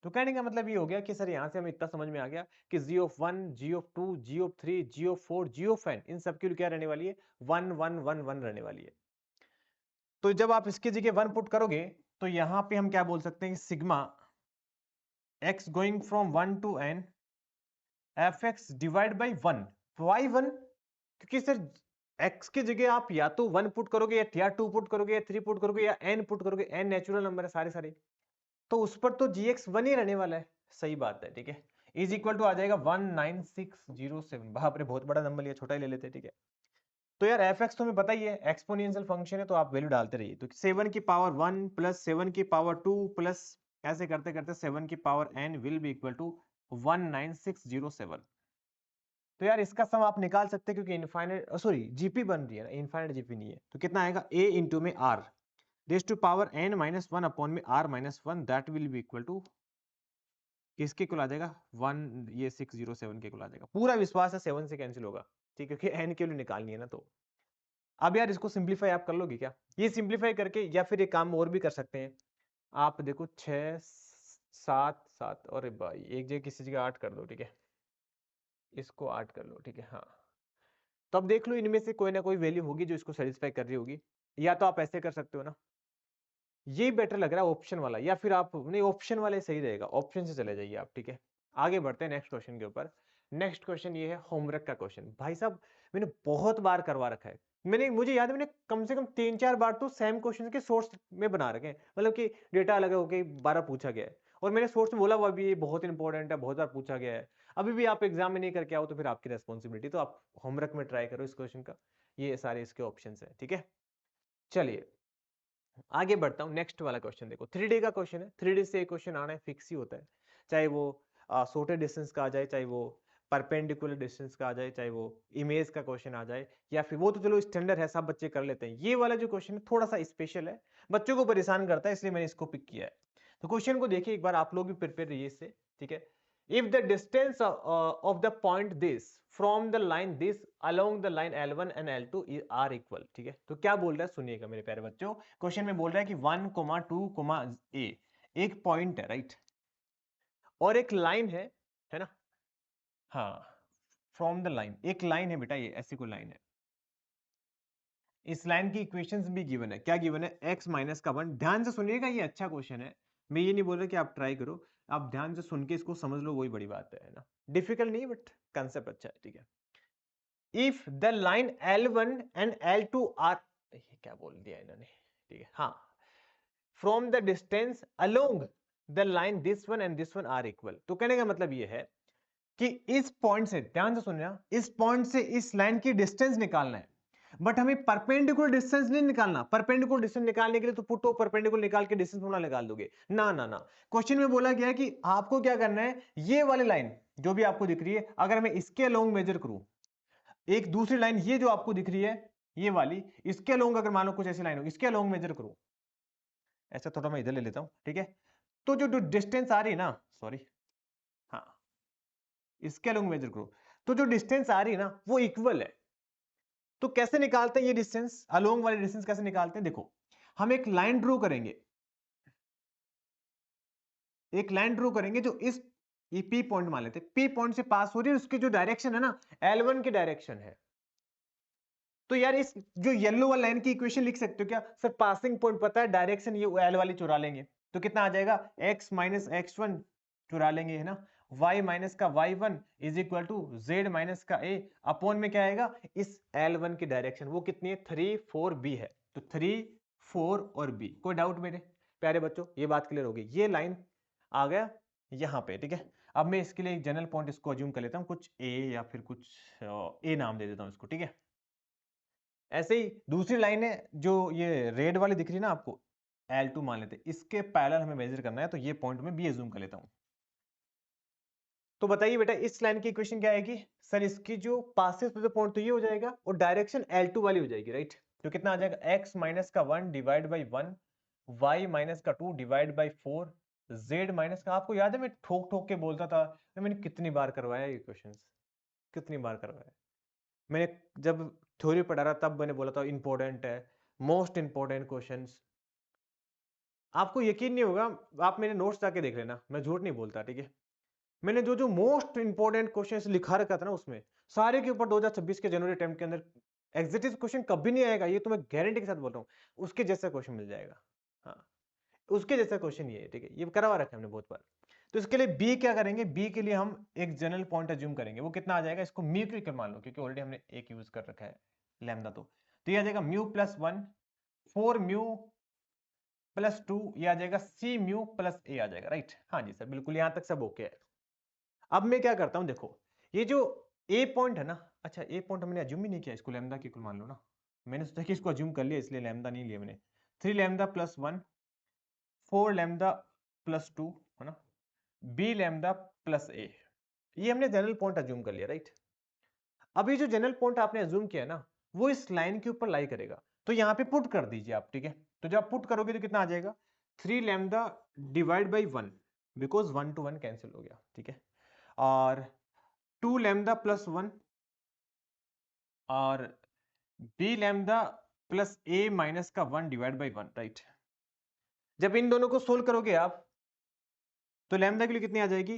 Speaker 1: तो कहने का मतलब ये हो गया कि सर यहाँ से हमें इतना समझ में आ गया कि g of 1, g of 2, g of 3, g of 4, g of n, इन सब की क्या रहने वाली है, 1 1 1 1 रहने वाली है। तो जब आप इसकी जगह 1 पुट करोगे, तो यहाँ पे हम क्या बोल सकते हैं, sigma x going from 1 to n f x divide by 1, y 1, क्योंकि सर x की जगह आप या तो 1 पुट करोगे, या 2 पुट करोगे, या 3 पुट करोगे, या n पुट करोगे, n नेचुरल नंबर है सारे सारे, तो उस पर तो gx 1 ही रहने वाला है, सही बात है, ठीक है। इज इक्वल टू आ जाएगा 19607, बाप रे बहुत बड़ा नंबर लिया, छोटा ही ले लेते, ठीक है। तो यार fx तो हमें पता ही है एक्सपोनेंशियल फंक्शन है, तो आप वैल्यू डालते रहिए। तो 7 की पावर 1 प्लस 7 की पावर 2 प्लस ऐसे करते करते 7 की पावर n will be equal to 19607। तो यार इसका सम आप निकाल सकते हैं, क्योंकि इनफाइनाइट सॉरी जीपी बन रही है ना, इनफाइनाइट जीपी नहीं है। तो कितना आएगा, a इंटू में r raise to power n minus 1 upon में r minus 1, that will be equal to किसके इक्वल आ जाएगा, 1, ये 607 के इक्वल आ जाएगा। पूरा विश्वास है 7 से कैंसिल होगा, ठीक है, क्योंकि n के लिए निकालनी है ना। तो अब यार इसको सिंप्लीफाई आप कर लोगे क्या, ये सिंप्लीफाई करके, या फिर एक काम और भी कर सकते हैं आप, देखो 6 7 7 और भाई एक जगह किसी जगह 8 कर दो, ठीक है, इसको 8 कर लो, ठीक है, हाँ। तो अब देख लो इनमें से कोई ना कोई वैल्यू होगी जो इसको सेटिस्फाई कर रही होगी, या तो आप ऐसे कर सकते हो ना, ये बेटर लग रहा है ऑप्शन वाला, या फिर आप नहीं, ऑप्शन वाले सही रहेगा, ऑप्शन से चले जाइए आप, ठीक है। आगे बढ़ते हैं नेक्स्ट क्वेश्चन के ऊपर। नेक्स्ट क्वेश्चन ये है होमवर्क का क्वेश्चन। भाई साहब मैंने बहुत बार करवा रखा है, मुझे याद है मैंने कम से कम 3 4 बार तो सेम क्वेश्चन के सोर्स में बना रखे हैं, मतलब कि डेटा अलग होके 12 पूछा गया है, और मैंने सोर्स में बोला हुआ भी ये बहुत इंपॉर्टेंट है, बहुत बार पूछा गया है। अभी भी आप एग्जाम में नहीं करके आओ तो फिर आपकी रेस्पॉन्सिबिलिटी, तो आप होमवर्क में ट्राई करो इस क्वेश्चन का, ये सारे इसके ऑप्शन है, ठीक है। चलिए आगे बढ़ता हूं, नेक्स्ट वाला क्वेश्चन देखो, 3D का क्वेश्चन है। 3D से क्वेश्चन आना है फिक्स ही होता है, चाहे वो सोटे डिस्टेंस का आ जाए, चाहे वो परपेंडिकुलर डिस्टेंस का आ जाए, चाहे वो इमेज का क्वेश्चन आ जाए, या फिर वो तो चलो स्टैंडर्ड है, सब बच्चे कर लेते हैं। ये वाला जो क्वेश्चन है थोड़ा सा स्पेशल है, बच्चों को परेशान करता है, इसलिए मैंने इसको पिक किया है। तो क्वेश्चन को देखिए एक बार, आप लोग भी प्रिपेयर रहिए इससे, ठीक है। If the distance of the point this from the line this along the line L1 and L2 are equal, ठीक है। तो क्या बोल रहा है सुनिएगा मेरे प्यारे बच्चों, क्वेश्चन में बोल रहा है कि 1, 2, a एक पॉइंट है, राइट, और एक लाइन है ना, हाँ, फ्रॉम द लाइन एक लाइन है बेटा, ये ऐसी कोई लाइन है। इस लाइन की इक्वेशंस भी गिवन है, क्या गिवन है, x माइनस का 1। ध्यान से सुनिएगा, ये अच्छा क्वेश्चन है, मैं ये नहीं बोल रहा कि आप ट्राई करो, आप ध्यान से सुन के इसको समझ लो, वही बड़ी बात है ना, डिफिकल्ट नहीं, बट कंसेप्ट अच्छा है, ठीक है। If the line L1 and L2 are, ये क्या बोल दिया इन्होंने, ठीक है, हाँ, from the distance along the line this one and this one are equal. तो कहने का मतलब ये है कि इस पॉइंट से, ध्यान से सुनना, इस पॉइंट से इस लाइन की डिस्टेंस निकालना है, बट हमें परपेंडिकुलर डिस्टेंस नहीं निकालना। परपेंडिकुलर डिस्टेंस निकालने के लिए तो पुट परपेंडिकुलर निकाल के डिस्टेंस फॉर्मूला निकाल दोगे, ना ना ना। क्वेश्चन में बोला गया है कि आपको क्या करना है, ये वाली लाइन जो भी आपको दिख रही है, अगर मैं इसके अलोंग मेजर करूं, एक दूसरी लाइन ये जो आपको दिख रही है ये वाली, इसके अलोंग अगर मान लो कुछ ऐसी लाइन हो, इसके अलोंग मेजर करूं, ऐसा थोड़ा मैं इधर ले लेता हूं, ठीक है। तो जो डिस्टेंस आ रही है ना, सॉरी, हाँ, इसके अलोंग मेजर करो, तो जो डिस्टेंस आ रही है ना वो इक्वल है। तो कैसे निकालते हैं ये डिस्टेंस, अलोंग वाली डिस्टेंस कैसे निकालते हैं, देखो हम एक लाइन ड्रॉ करेंगे, एक लाइन ड्रॉ करेंगे जो इस, ये P पॉइंट मान लेते हैं, P पॉइंट से पास हो रही है, उसकी जो डायरेक्शन है ना L1 की डायरेक्शन है। तो यार इस जो येलो वाली लाइन की इक्वेशन लिख सकते हो क्या, सर पासिंग पॉइंट पता है, डायरेक्शन ये L वाली चुरा लेंगे, तो कितना आ जाएगा, x माइनस x1 चुरा लेंगे है ना, y माइनस का y1 is equal to z minus का a अपॉन में क्या आएगा, इस L1 की डायरेक्शन वो कितनी है 3 4 b है, तो 3 4 और b। कोई डाउट मेरे प्यारे बच्चों, ये बात क्लियर होगी, ये लाइन आ गया यहाँ पे, ठीक है। अब मैं इसके लिए एक जनरल पॉइंट इसको अज्यूम कर लेता हूँ, कुछ a या फिर कुछ a नाम दे देता हूँ इसको, ठीक है। ऐसे ही दूसरी लाइन है जो ये रेड वाली दिख रही है ना आपको, L2 मान लेते हैं, इसके पैरेलल हमें मेजर करना है, तो ये पॉइंट में भी अज्यूम कर लेता हूं। तो बताइए बेटा इस लाइन की इक्वेशन क्या आएगी, सर इसकी जो पासेस पे पॉइंट तो ये हो जाएगा और डायरेक्शन L2 वाली हो जाएगी, राइट। तो कितना आ जाएगा, x माइनस का 1 डिवाइड बाई 1, y माइनस का 2 डिवाइड बाई 4, z माइनस का, आपको याद है मैं ठोक ठोक के बोलता था, मैंने कितनी बार करवाया ये क्वेश्चंस, कितनी बार करवाया मैंने, जब थ्योरी पढ़ा रहा तब मैंने बोला था इंपॉर्टेंट है, मोस्ट इंपॉर्टेंट क्वेश्चंस। आपको यकीन नहीं होगा, आप मेरे नोट्स जाके देख लेना, मैं झूठ नहीं बोलता, ठीक है। मैंने जो जो मोस्ट इंपॉर्टेंट क्वेश्चंस लिखा रखा था ना उसमें सारे के ऊपर 2026 के जनवरी अटेम्प्ट के अंदर एग्जिट क्वेश्चन कभी नहीं आएगा, ये तो मैं गारंटी के साथ बोल रहा हूँ, उसके जैसा क्वेश्चन मिल जाएगा। हाँ, उसके जैसा क्वेश्चन ये है, ठीक है, ये करवा रखा है हमने बहुत बार। तो इसके लिए बी क्या करेंगे, बी के लिए हम एक जनरल पॉइंट अज्यूम करेंगे, वो कितना आ जाएगा, इसको म्यू क्यू कर मान लो, क्योंकि ऑलरेडी हमने एक यूज कर रखा है लैम्डा, तो ये आ जाएगा म्यू प्लस 1 4 म्यू प्लस 2, ये आ जाएगा सी म्यू प्लस ए आ जाएगा, राइट। हाँ जी सर, बिल्कुल यहां तक सब ओके है। अब मैं क्या करता हूं, देखो ये जो ए पॉइंट है ना, अच्छा ए पॉइंट मैंने अज्यूम ही नहीं किया, इसको लैम्डा की इक्वल मान लो ना, मैंने सोचा कि इसको अज्यूम कर लिया इसलिए लैम्डा नहीं लिया मैंने। 3 लैम्डा प्लस 1 4 लैम्डा प्लस 2 है ना, बी लैम्डा प्लस ए, ये हमने जनरल पॉइंट अज्यूम कर लिया, राइट। अब ये जो जनरल पॉइंट आपने अज्यूम किया ना, वो इस लाइन के ऊपर लाई करेगा, तो यहाँ पे पुट कर दीजिए आप, ठीक है। तो जब पुट करोगे तो कितना आ जाएगा, 3 lambda divide by 1, because 1 to 1 cancel हो गया, ठीक है, और 2 लैम्डा प्लस 1 और B lambda plus A minus का 1 डिवाइड बाई 1, राइट। जब इन दोनों को सोल्व करोगे आप तो लैम्डा के लिए कितनी आ जाएगी,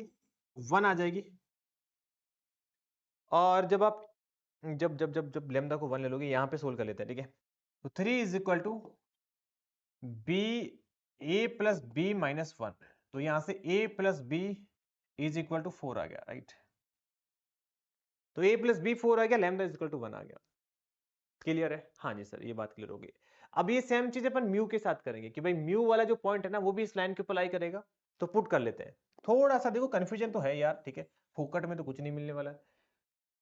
Speaker 1: 1 आ जाएगी, और जब आप जब जब जब जब लैम्डा को 1 ले लोगे, यहां पे सोल्व कर लेते हैं, ठीक है। तो 3 is equal to B A plus B minus 1, तो यहां से A plus B is equal to 4 आ गया, राइट। तो ए प्लस बी 4 आ गया, लैम्डा इज इक्वल टू 1 आ गया। क्लियर है, हाँ जी सर, ये बात क्लियर होगी। अब ये सेम चीज अपन म्यू के साथ करेंगे कि भाई म्यू वाला जो पॉइंट है ना वो भी इस लाइन के ऊपर लाई करेगा, तो पुट कर लेते हैं। थोड़ा सा देखो कंफ्यूजन तो है यार, ठीक है, फोकट में तो कुछ नहीं मिलने वाला।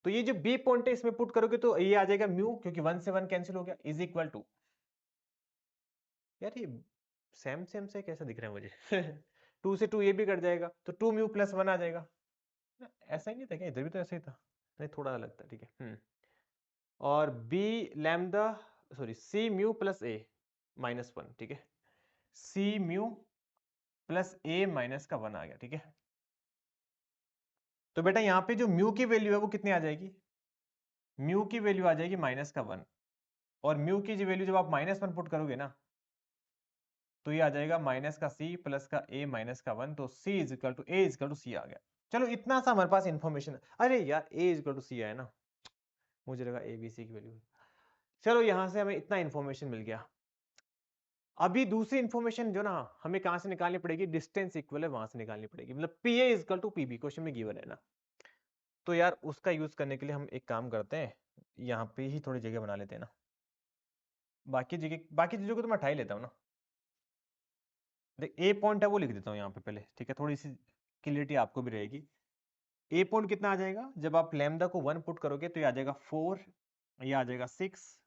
Speaker 1: तो ये जो बी पॉइंट है इसमें पुट करोगे तो ये आ जाएगा म्यू, क्योंकि 1 से 1 कैंसिल हो गया, इज इक्वल टू, यार ये सेम सेम से कैसा दिख रहा है मुझे 2 से 2 ये भी कट जाएगा, तो 2 म्यू प्लस 1 आ जाएगा। ऐसा ही नहीं था क्या, इधर भी तो ऐसा ही था, नहीं थोड़ा अलग था, ठीक है। और B lambda sorry C mu plus A minus 1, ठीक है, C mu plus A minus का 1 आ गया, ठीक है। तो बेटा यहां पे जो म्यू की वैल्यू है वो कितनी आ जाएगी, म्यू की वैल्यू आ जाएगी माइनस का 1, और म्यू की जो वैल्यू जब आप -1 पुट करोगे ना, तो ये आ जाएगा माइनस का सी प्लस का ए माइनस का 1, तो C is equal to A is equal to C आ गया। चलो इतना सा हमारे पास इंफॉर्मेशन, अरे यार A is equal to C आया ना, मुझे लगा ए बी सी की वैल्यू। चलो यहां से हमें इतना इंफॉर्मेशन मिल गया। अभी दूसरी इंफॉर्मेशन जो ना हमें कहां से निकालनी पड़ेगी, डिस्टेंस इक्वल है वहां से निकालनी पड़ेगी, मतलब P A is equal to P B question में गिवन है ना। तो यार उसका यूज करने के लिए हम एक काम करते हैं, यहाँ पे ही थोड़ी जगह बना लेते हैं ना, बाकी चीजों को तो मैं उठा ही लेता हूँ ना। देख ए पॉइंट है वो लिख देता हूँ यहाँ पे पहले, ठीक है, थोड़ी सी क्लियरिटी आपको भी रहेगी। ए पॉइंट कितना आ जाएगा, जब आप लैम्डा को 1 पुट करोगे तो ये आ जाएगा 4, ये आ जाएगा 6,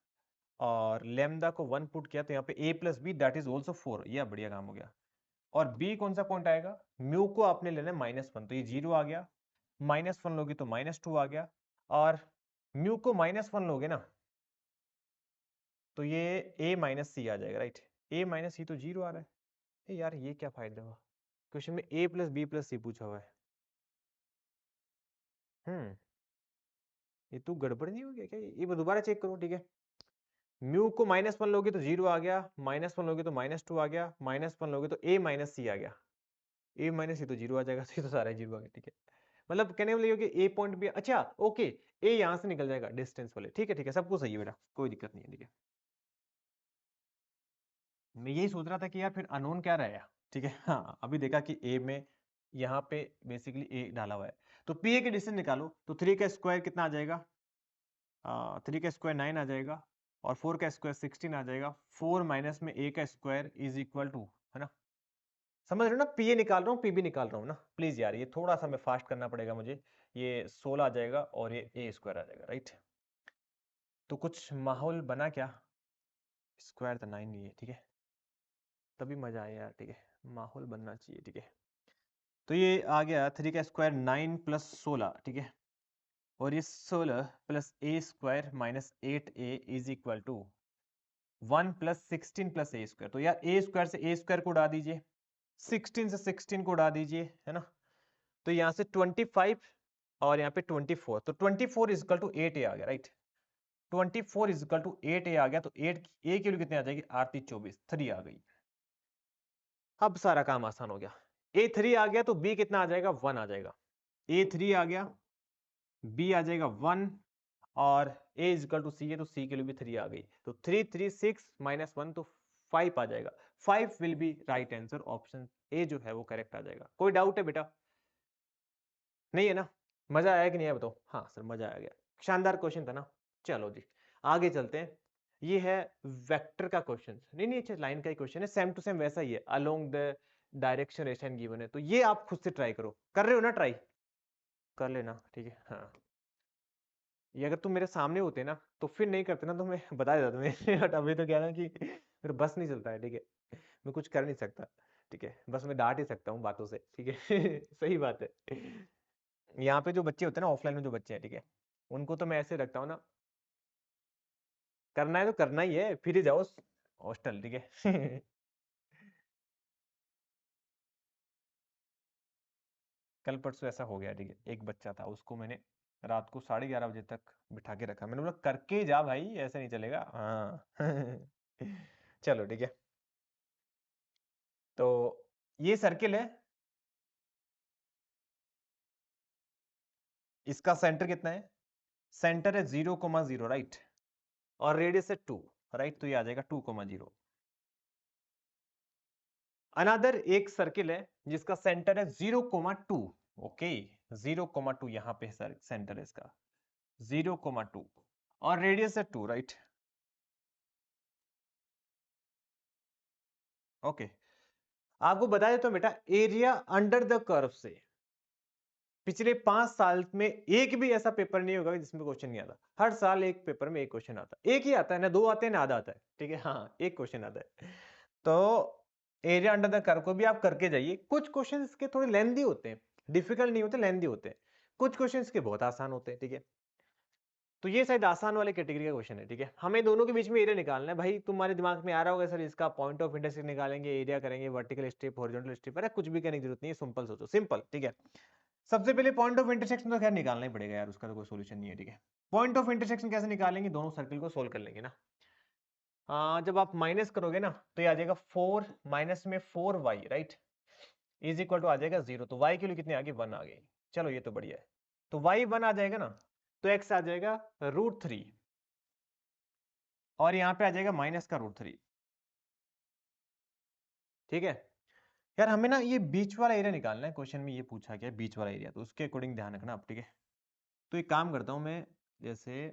Speaker 1: और लैम्डा को 1 पुट किया तो यहाँ पे A plus B that is also 4, ये बढ़िया काम हो गया। और बी कौन सा पॉइंट आएगा, म्यू को आपने लेना है -1, तो ये 0 आ गया, -1 लोगे तो -2 आ गया, और म्यू को -1 लोगे ना तो ये a माइनस सी आ जाएगा, राइट। a माइनस सी तो 0 आ रहा है, यार ये क्या फायदा हुआ, क्वेश्चन में a प्लस बी प्लस सी पूछा हुआ है। ये तो गड़बड़ नहीं हो गया क्या, ये दोबारा चेक करो, ठीक है। म्यू को -1 लोगे तो 0 आ गया, -1 लोगे तो -2 आ गया, -1 लोगे तो a माइनस सी आ गया, a माइनस सी तो 0 आ जाएगा, तो ये तो सारा 0 आ गया, ठीक है। मतलब कहने वाले ये कि a पॉइंट भी अच्छा ओके, a यहां से निकल जाएगा डिस्टेंस वाले, ठीक है ठीक है, सब कुछ सही है बेटा, कोई दिक्कत नहीं है, ठीक है। मैं यही सोच रहा था कि यार फिर अननोन क्या रहेगा, ठीक है। हाँ, अभी देखा कि ए में यहाँ पे बेसिकली ए डाला हुआ है, तो पी ए के डिस्टेंस निकालो, तो 3 का स्क्वायर कितना आ जाएगा, 3 का स्क्वायर 9 आ जाएगा, और 4 का स्क्वायर 16 आ जाएगा। 4 माइनस में ए का स्क्वायर इज इक्वल टू, है ना, समझ रहे हो ना, पी ए निकाल रहा हूँ, पी बी निकाल रहा हूँ ना। प्लीज यार, ये थोड़ा सा मैं फास्ट करना पड़ेगा मुझे। ये 16 आ जाएगा और ये ए स्क्वायर आ जाएगा, राइट। तो कुछ माहौल बना क्या, स्क्वायर तो 9 नहीं है, ठीक है, तभी मजा आया यार, ठीक है, माहौल बनना चाहिए, ठीक है। तो ये आ गया 3 का स्क्वायर 9 प्लस 16, ठीक है, और ये 16 plus a square minus 8a is equal to 1 plus 16 plus a square. तो यार ए स्क्वायर से ए स्क्वायर को उड़ा दीजिए, 16 से 16 को उड़ा दीजिए, है ना। तो यहाँ से 25 और यहाँ पे 24, तो 24 इज इक्वल टू 8a आ गया, राइट। 24 इज इक्वल टू 8a आ गया, तो 8 a की वैल्यू कितनी आ जाएगी, 8 24, 3 आ गई। अब सारा काम आसान हो गया। a3 आ गया तो b कितना आ जाएगा, 1 आ जाएगा। a3 आ गया, b आ जाएगा 1, और a is equal to c है, तो c के लिए भी 3 आ गई। तो 3 3 6 माइनस 1, तो 5 आ जाएगा। 5 will be right answer, option A जो है वो करेक्ट आ जाएगा। कोई डाउट है बेटा, नहीं है ना? मजा आया कि नहीं आया बताओ। हाँ सर, मजा आ गया, शानदार क्वेश्चन था ना। चलो जी आगे चलते हैं। ये है वेक्टर का क्वेश्चन, नहीं अच्छा लाइन का ही क्वेश्चन है, सेम टू सेम वैसा ही है, along the direction ration given है। तो ये आप खुद से ट्राई करो, कर रहे हो ना, ट्राई कर लेना, ठीक है। हाँ, ये अगर तुम मेरे सामने होते ना तो फिर नहीं करते ना, तो मैं बता देता तुम्हें बट अभी तो क्या ना कि मेरा बस नहीं चलता है, ठीक है, मैं कुछ कर नहीं सकता, ठीक है, बस मैं डांट ही सकता हूँ बातों से, ठीक है सही बात है। यहाँ पे जो बच्चे होते हैं ना, ऑफलाइन में जो बच्चे हैं, ठीक है, उनको तो मैं ऐसे रखता हूँ ना, करना है तो करना ही है, फिर ही जाओ हॉस्टल, ठीक है कल परसों ऐसा हो गया, ठीक है, एक बच्चा था, उसको मैंने रात को 11:30 बजे तक बिठा के रखा, मैंने बोला करके जा भाई, ऐसे नहीं चलेगा। हाँ चलो ठीक है, तो ये सर्किल है, इसका सेंटर कितना है, सेंटर है 0,0, राइट, और रेडियस है 2, राइट, तो ये आ जाएगा 2,0। अनदर एक सर्किल है जिसका सेंटर है 0,2, ओके, 0,2 यहां पे सेंटर है इसका 0,2, और रेडियस है 2, राइट, ओके। आपको बता देता हूं बेटा, एरिया अंडर द कर्व से पिछले 5 साल में एक भी ऐसा पेपर नहीं होगा जिसमें क्वेश्चन नहीं आता। हर साल एक पेपर में एक क्वेश्चन आता है, एक ही आता है ना, 2 आते हैं ना आधा आता है, ठीक है, हाँ एक क्वेश्चन आता है। तो एरिया अंडर द कर्व को भी आप करके जाइए। कुछ क्वेश्चन इसके थोड़े लेंदी होते हैं, डिफिकल्ट नहीं होते, लेंदी होते हैं। कुछ क्वेश्चन इसके बहुत आसान होते हैं, ठीक है। तो ये शायद आसान वाले कैटेगरी का क्वेश्चन है, ठीक है। हमें दोनों के बीच में एरिया निकालना है भाई। तुम्हारे दिमाग में आ रहा होगा सर इसका पॉइंट ऑफ इंटरसेक्शन निकालेंगे, एरिया करेंगे, वर्टिकल स्ट्रिप, हॉरिजॉन्टल स्ट्रिप, अरे कुछ भी करने की जरूरत नहीं है, सिंपल सोचो, सिंपल, ठीक है। सबसे पहले पॉइंट ऑफ इंटरसेक्शन तो खैर निकालना ही पड़ेगा यार, उसका तो कोई सोल्यूशन नहीं है, ठीक है। पॉइंट ऑफ इंटरसेक्शन कैसे निकालेंगे, दोनों सर्कल को सोल्व कर लेंगे ना। जब आप माइनस करोगे ना तो ये आ जाएगा 4 माइनस में 4y, right, is equal to आ जाएगा 0। तो y की वैल्यू कितनी आ गई, 1 आ गई। चलो ये तो बढ़िया है। तो y 1 आ जाएगा ना, तो x आ जाएगा √3, और यहाँ पे आ जाएगा माइनस का √3, ठीक है। यार हमें ना ये बीच वाला एरिया निकालना है, क्वेश्चन में ये पूछा गया बीच वाला एरिया, तो उसके अकॉर्डिंग ध्यान रखना आप, ठीक है। तो एक काम करता हूं मैं, जैसे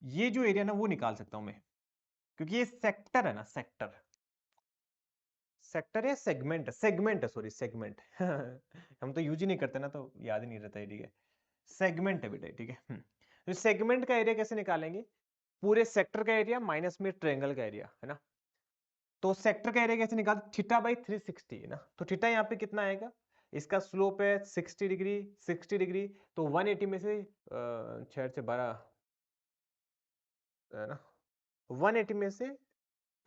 Speaker 1: ये जो एरिया ना वो निकाल सकता हूं मैं, क्योंकि ये सेक्टर है ना, सेक्टर, सेक्टर या सेगमेंट, सेगमेंट है, सॉरी सेगमेंट हम तो यूज ही नहीं करते ना, तो याद ही नहीं रहता है, ठीक है। सेगमेंट है बेटा, ठीक है। तो सेगमेंट का एरिया कैसे निकालेंगे, पूरे सेक्टर का एरिया माइनस में ट्रायंगल का एरिया, है ना। तो सेक्टर का एरिया कैसे निकाल, थीटा बाई 360 है ना। तो थीटा यहाँ पे कितना आएगा, इसका स्लोप है 60 डिग्री, 60 डिग्री, तो 180 में से 6 से 12, है ना, 180 में से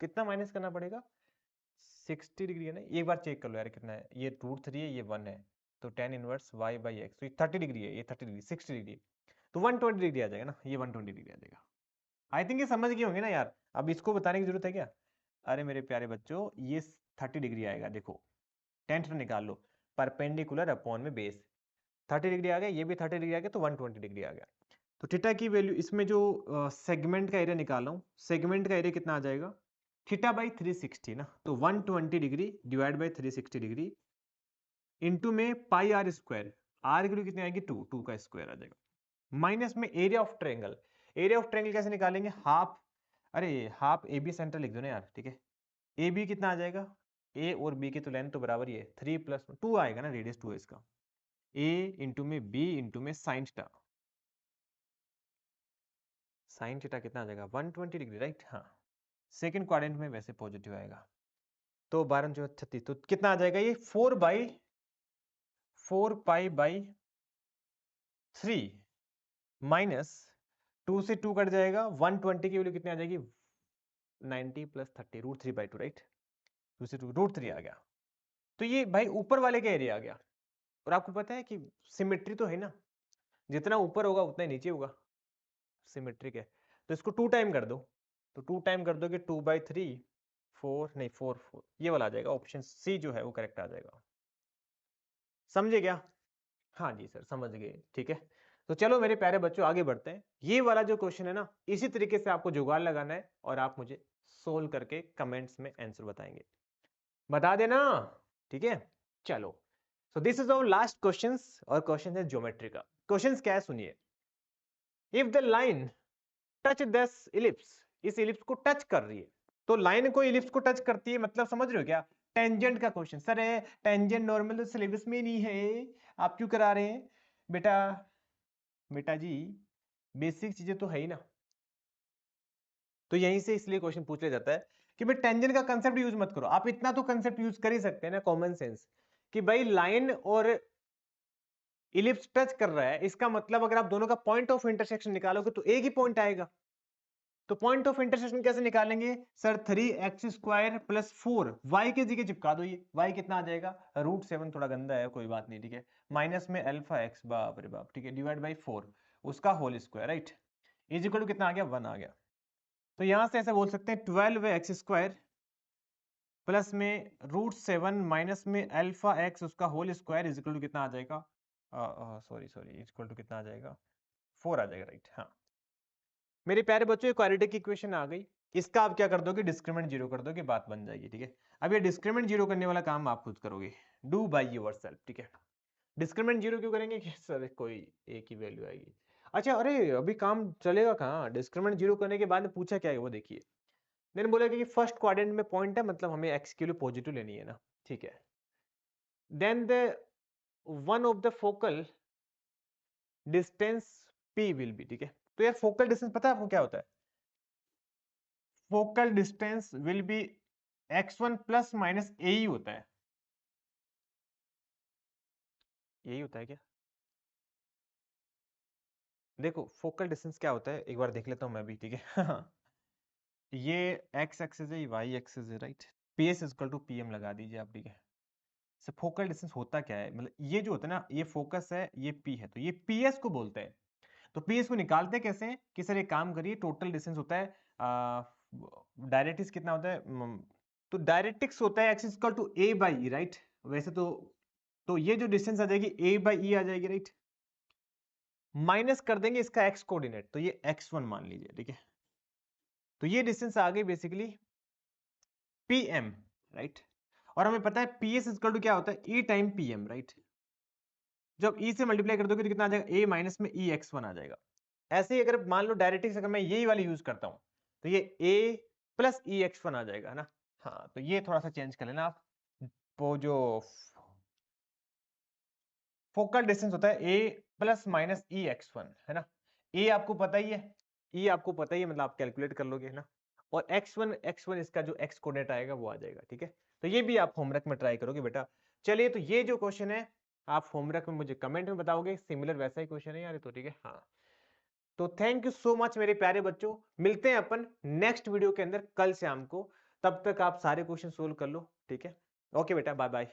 Speaker 1: कितना माइनस करना पड़ेगा, 60 डिग्री है ना, एक बार चेक कर लो यार कितना है, ये √3 है, ये 1 है, तो tan inverse y by x, तो ये 30 डिग्री है, ये 30 डिग्री, 60 डिग्री, तो 120 डिग्री आ जाएगा ना, ये 120 डिग्री आ जाएगा। आई थिंक ये समझ गए होंगे ना यार, अब इसको बताने की जरूरत है क्या। अरे मेरे प्यारे बच्चों, ये 30 डिग्री आएगा, देखो tan थीटा निकाल लो, परपेंडिकुलर अपॉन में बेस, 30 डिग्री आ गया, ये भी 30 डिग्री आ गया, तो 120 डिग्री आ गया। तो थीटा की वैल्यू, इसमें जो सेगमेंट का एरिया निकाल रहा हूँ, सेगमेंट का एरिया कितना आ जाएगा, थीटा बाई 360 ना, तो 120 degree divide by 360 degree into में पाई आर स्क्वायर, आर की वैल्यू कितनी आएगी 2, 2 का स्क्वायर आ जाएगा, माइनस में area of triangle. Area of triangle कैसे निकालेंगे, हाफ, अरे हाफ ए बी सेंटर लिख दो ना यार, ठीक है। ए बी कितना आ जाएगा, ए और बी की तो लेंथ तो बराबर ही है, 3 प्लस 2 आएगा ना, रेडियस 2 है इसका, ए इंटू में बी इंटू में साइन थीटा, साइन थीटा कितना आ जाएगा 120 डिग्री, राइट। हाँ, सेकंड क्वाड्रेंट में वैसे पॉजिटिव आएगा, तो 12 36, तो कितना आ जाएगा ये 4 पाई बाई 3 माइनस 2 से 2 कट जाएगा, 120 की वैल्यू कितनी आ जाएगी 90 प्लस 30 रूट 3 बाई 2, राइट। 2 से 2 रूट 3 आ गया, तो ये भाई ऊपर वाले का एरिया आ गया। और आपको पता है कि सिमेट्री तो है ना, जितना ऊपर होगा उतना ही नीचे होगा, सिमेट्रिक है। तो इसको 2 टाइम कर दो, तो 2 टाइम कर दोगे 2 बाई 3 4 नहीं 4 4, ये वाला आ जाएगा, ऑप्शन सी जो है वो करेक्ट आ जाएगा। समझे क्या? हाँ जी सर, समझ गए, ठीक है। तो चलो मेरे प्यारे बच्चों आगे बढ़ते हैं। ये वाला जो क्वेश्चन है ना, इसी तरीके से आपको जुगाड़ लगाना है और आप मुझे सोल्व करके कमेंट्स में आंसर बताएंगे, बता देना, ठीक है। चलो, so this is our last questions, और क्वेश्चन है ज्योमेट्री का। क्वेश्चंस क्या है सुनिए। If the line touch this ellipse, इस इलिप्स को टच कर रही है, तो लाइन को इलिप्स को टच करती है, मतलब समझ रहे हो क्या? टेंजेंट का क्वेश्चन। सर है टेंजेंट नॉर्मल तो सिलेबस में नहीं है, आप क्यों करा रहे हैं? बेटा बेटा जी, बेसिक चीजें तो है ही ना, तो यहीं से इसलिए क्वेश्चन पूछ लिया जाता है कि भाई टेंजेंट का कंसेप्ट यूज मत करो। आप इतना तो कंसेप्ट यूज कर ही सकते हैं ना, कॉमन सेंस, कि भाई लाइन और इलिप्स टच कर रहा है, इसका मतलब अगर आप दोनों का पॉइंट ऑफ इंटरसेक्शन निकालोगे तो एक ही पॉइंट आएगा। तो पॉइंट ऑफ इंटरसेक्शन कैसे निकालेंगे sir? 3x square plus 4 Y के जगह चिपका दो, ये वाई कितना आ जाएगा रूट 7, थोड़ा गंदा है कोई बात नहीं, ठीक है, माइनस में अल्फा एक्स, बाप रे बाप, ठीक है, डिवाइड बाई 4 उसका whole square, right, is equal to कितना आ गया 1 आ गया। तो यहां से ऐसे बोल सकते हैं 12x स्क्वायर प्लस में रूट 7 माइनस में अल्फा एक्स उसका whole square is equal to कितना आ जाएगा, सॉरी सॉरी, इक्वल टू कितना आ जाएगा 4 आ जाएगा, राइट। हाँ मेरे प्यारे बच्चों, क्वाड्रेटिक इक्वेशन आ गई, इसका आप क्या कर दोगे डिस्क्रिमिनेंट जीरो कर दोगे, बात बन जाएगी, ठीक है। अब ये डिस्क्रिमिनेंट जीरो करने वाला काम आप खुद करोगे, डू बाय योरसेल्फ, ठीक है। डिस्क्रिमिनेंट जीरो क्यों करेंगे कि सर कोई एक ही वैल्यू आएगी। अच्छा, अरे अभी काम चलेगा कहाँ, डिस्क्रिमिनेंट जीरो करने के बाद में पूछा क्या है वो देखिए। मैंने बोला कि फर्स्ट क्वाड्रेंट में पॉइंट है, मतलब हमें एक्स के लिए पॉजिटिव लेनी है ना, ठीक है। Then the one of the focal distance P will be, ठीक है। तो यार फोकल डिस्टेंस पता है आपको क्या होता है? Focal distance will be x1 plus minus A ही होता है, यही होता है क्या? देखो फोकल डिस्टेंस क्या होता है एक बार देख लेता हूं मैं भी, ठीक है। ये x एक्सिस है, y एक्सिस है, right. ps equal to pm लगा दीजिए आप, ठीक है। सो फोकल डिस्टेंस होता क्या है, मतलब ये जो होता है ना, ये फोकस है, ये p है, तो ये ps को बोलते हैं। तो ps को निकालते कैसे हैं कि सर एक काम करिए, टोटल डिस्टेंस होता है डायरेक्टिक्स कितना होता है, तो डायरेक्टिक्स होता है x equal to a by e, राइट। वैसे तो ये जो डिस्टेंस आ जाएगी a बाई ई आ जाएगी, राइट। माइनस कर देंगे इसका x कोऑर्डिनेट, तो ये x1 मान लीजिए, ठीक है। तो ये डिस्टेंस आ गई बेसिकली pm, राइट। और हमें पता है ps इक्वल टू क्या होता है e टाइम pm, राइट। जब e से मल्टीप्लाई कर दोगे तो कितना आ जाएगा a माइनस में e x1 आ जाएगा। ऐसे ही अगर मान लो डायरेक्टिक्स अगर मैं यही वाली यूज करता हूं तो ये a plus E X one आ जाएगा ना। हाँ तो ये थोड़ा सा चेंज कर लेना आप, वो जो फोकल डिस्टेंस होता है a plus minus e X one है ना, a आपको पता ही है, e आपको पता ही है, मतलब आप कैलकुलेट कर लोगे है ना, और x1 इसका जो x कोऑर्डिनेट आएगा वो आ जाएगा, ठीक है। तो ये भी आप होमवर्क में ट्राई करोगे बेटा। चलिए, तो ये जो क्वेश्चन है आप होमवर्क में मुझे कमेंट में बताओगे, सिमिलर वैसा ही क्वेश्चन है यार, तो ठीक है। हाँ तो थैंक यू सो मच मेरे प्यारे बच्चों, मिलते हैं अपन नेक्स्ट वीडियो के अंदर कल शाम को, तब तक आप सारे क्वेश्चन सोल्व कर लो, ठीक है। ओके बेटा, बाय बाय।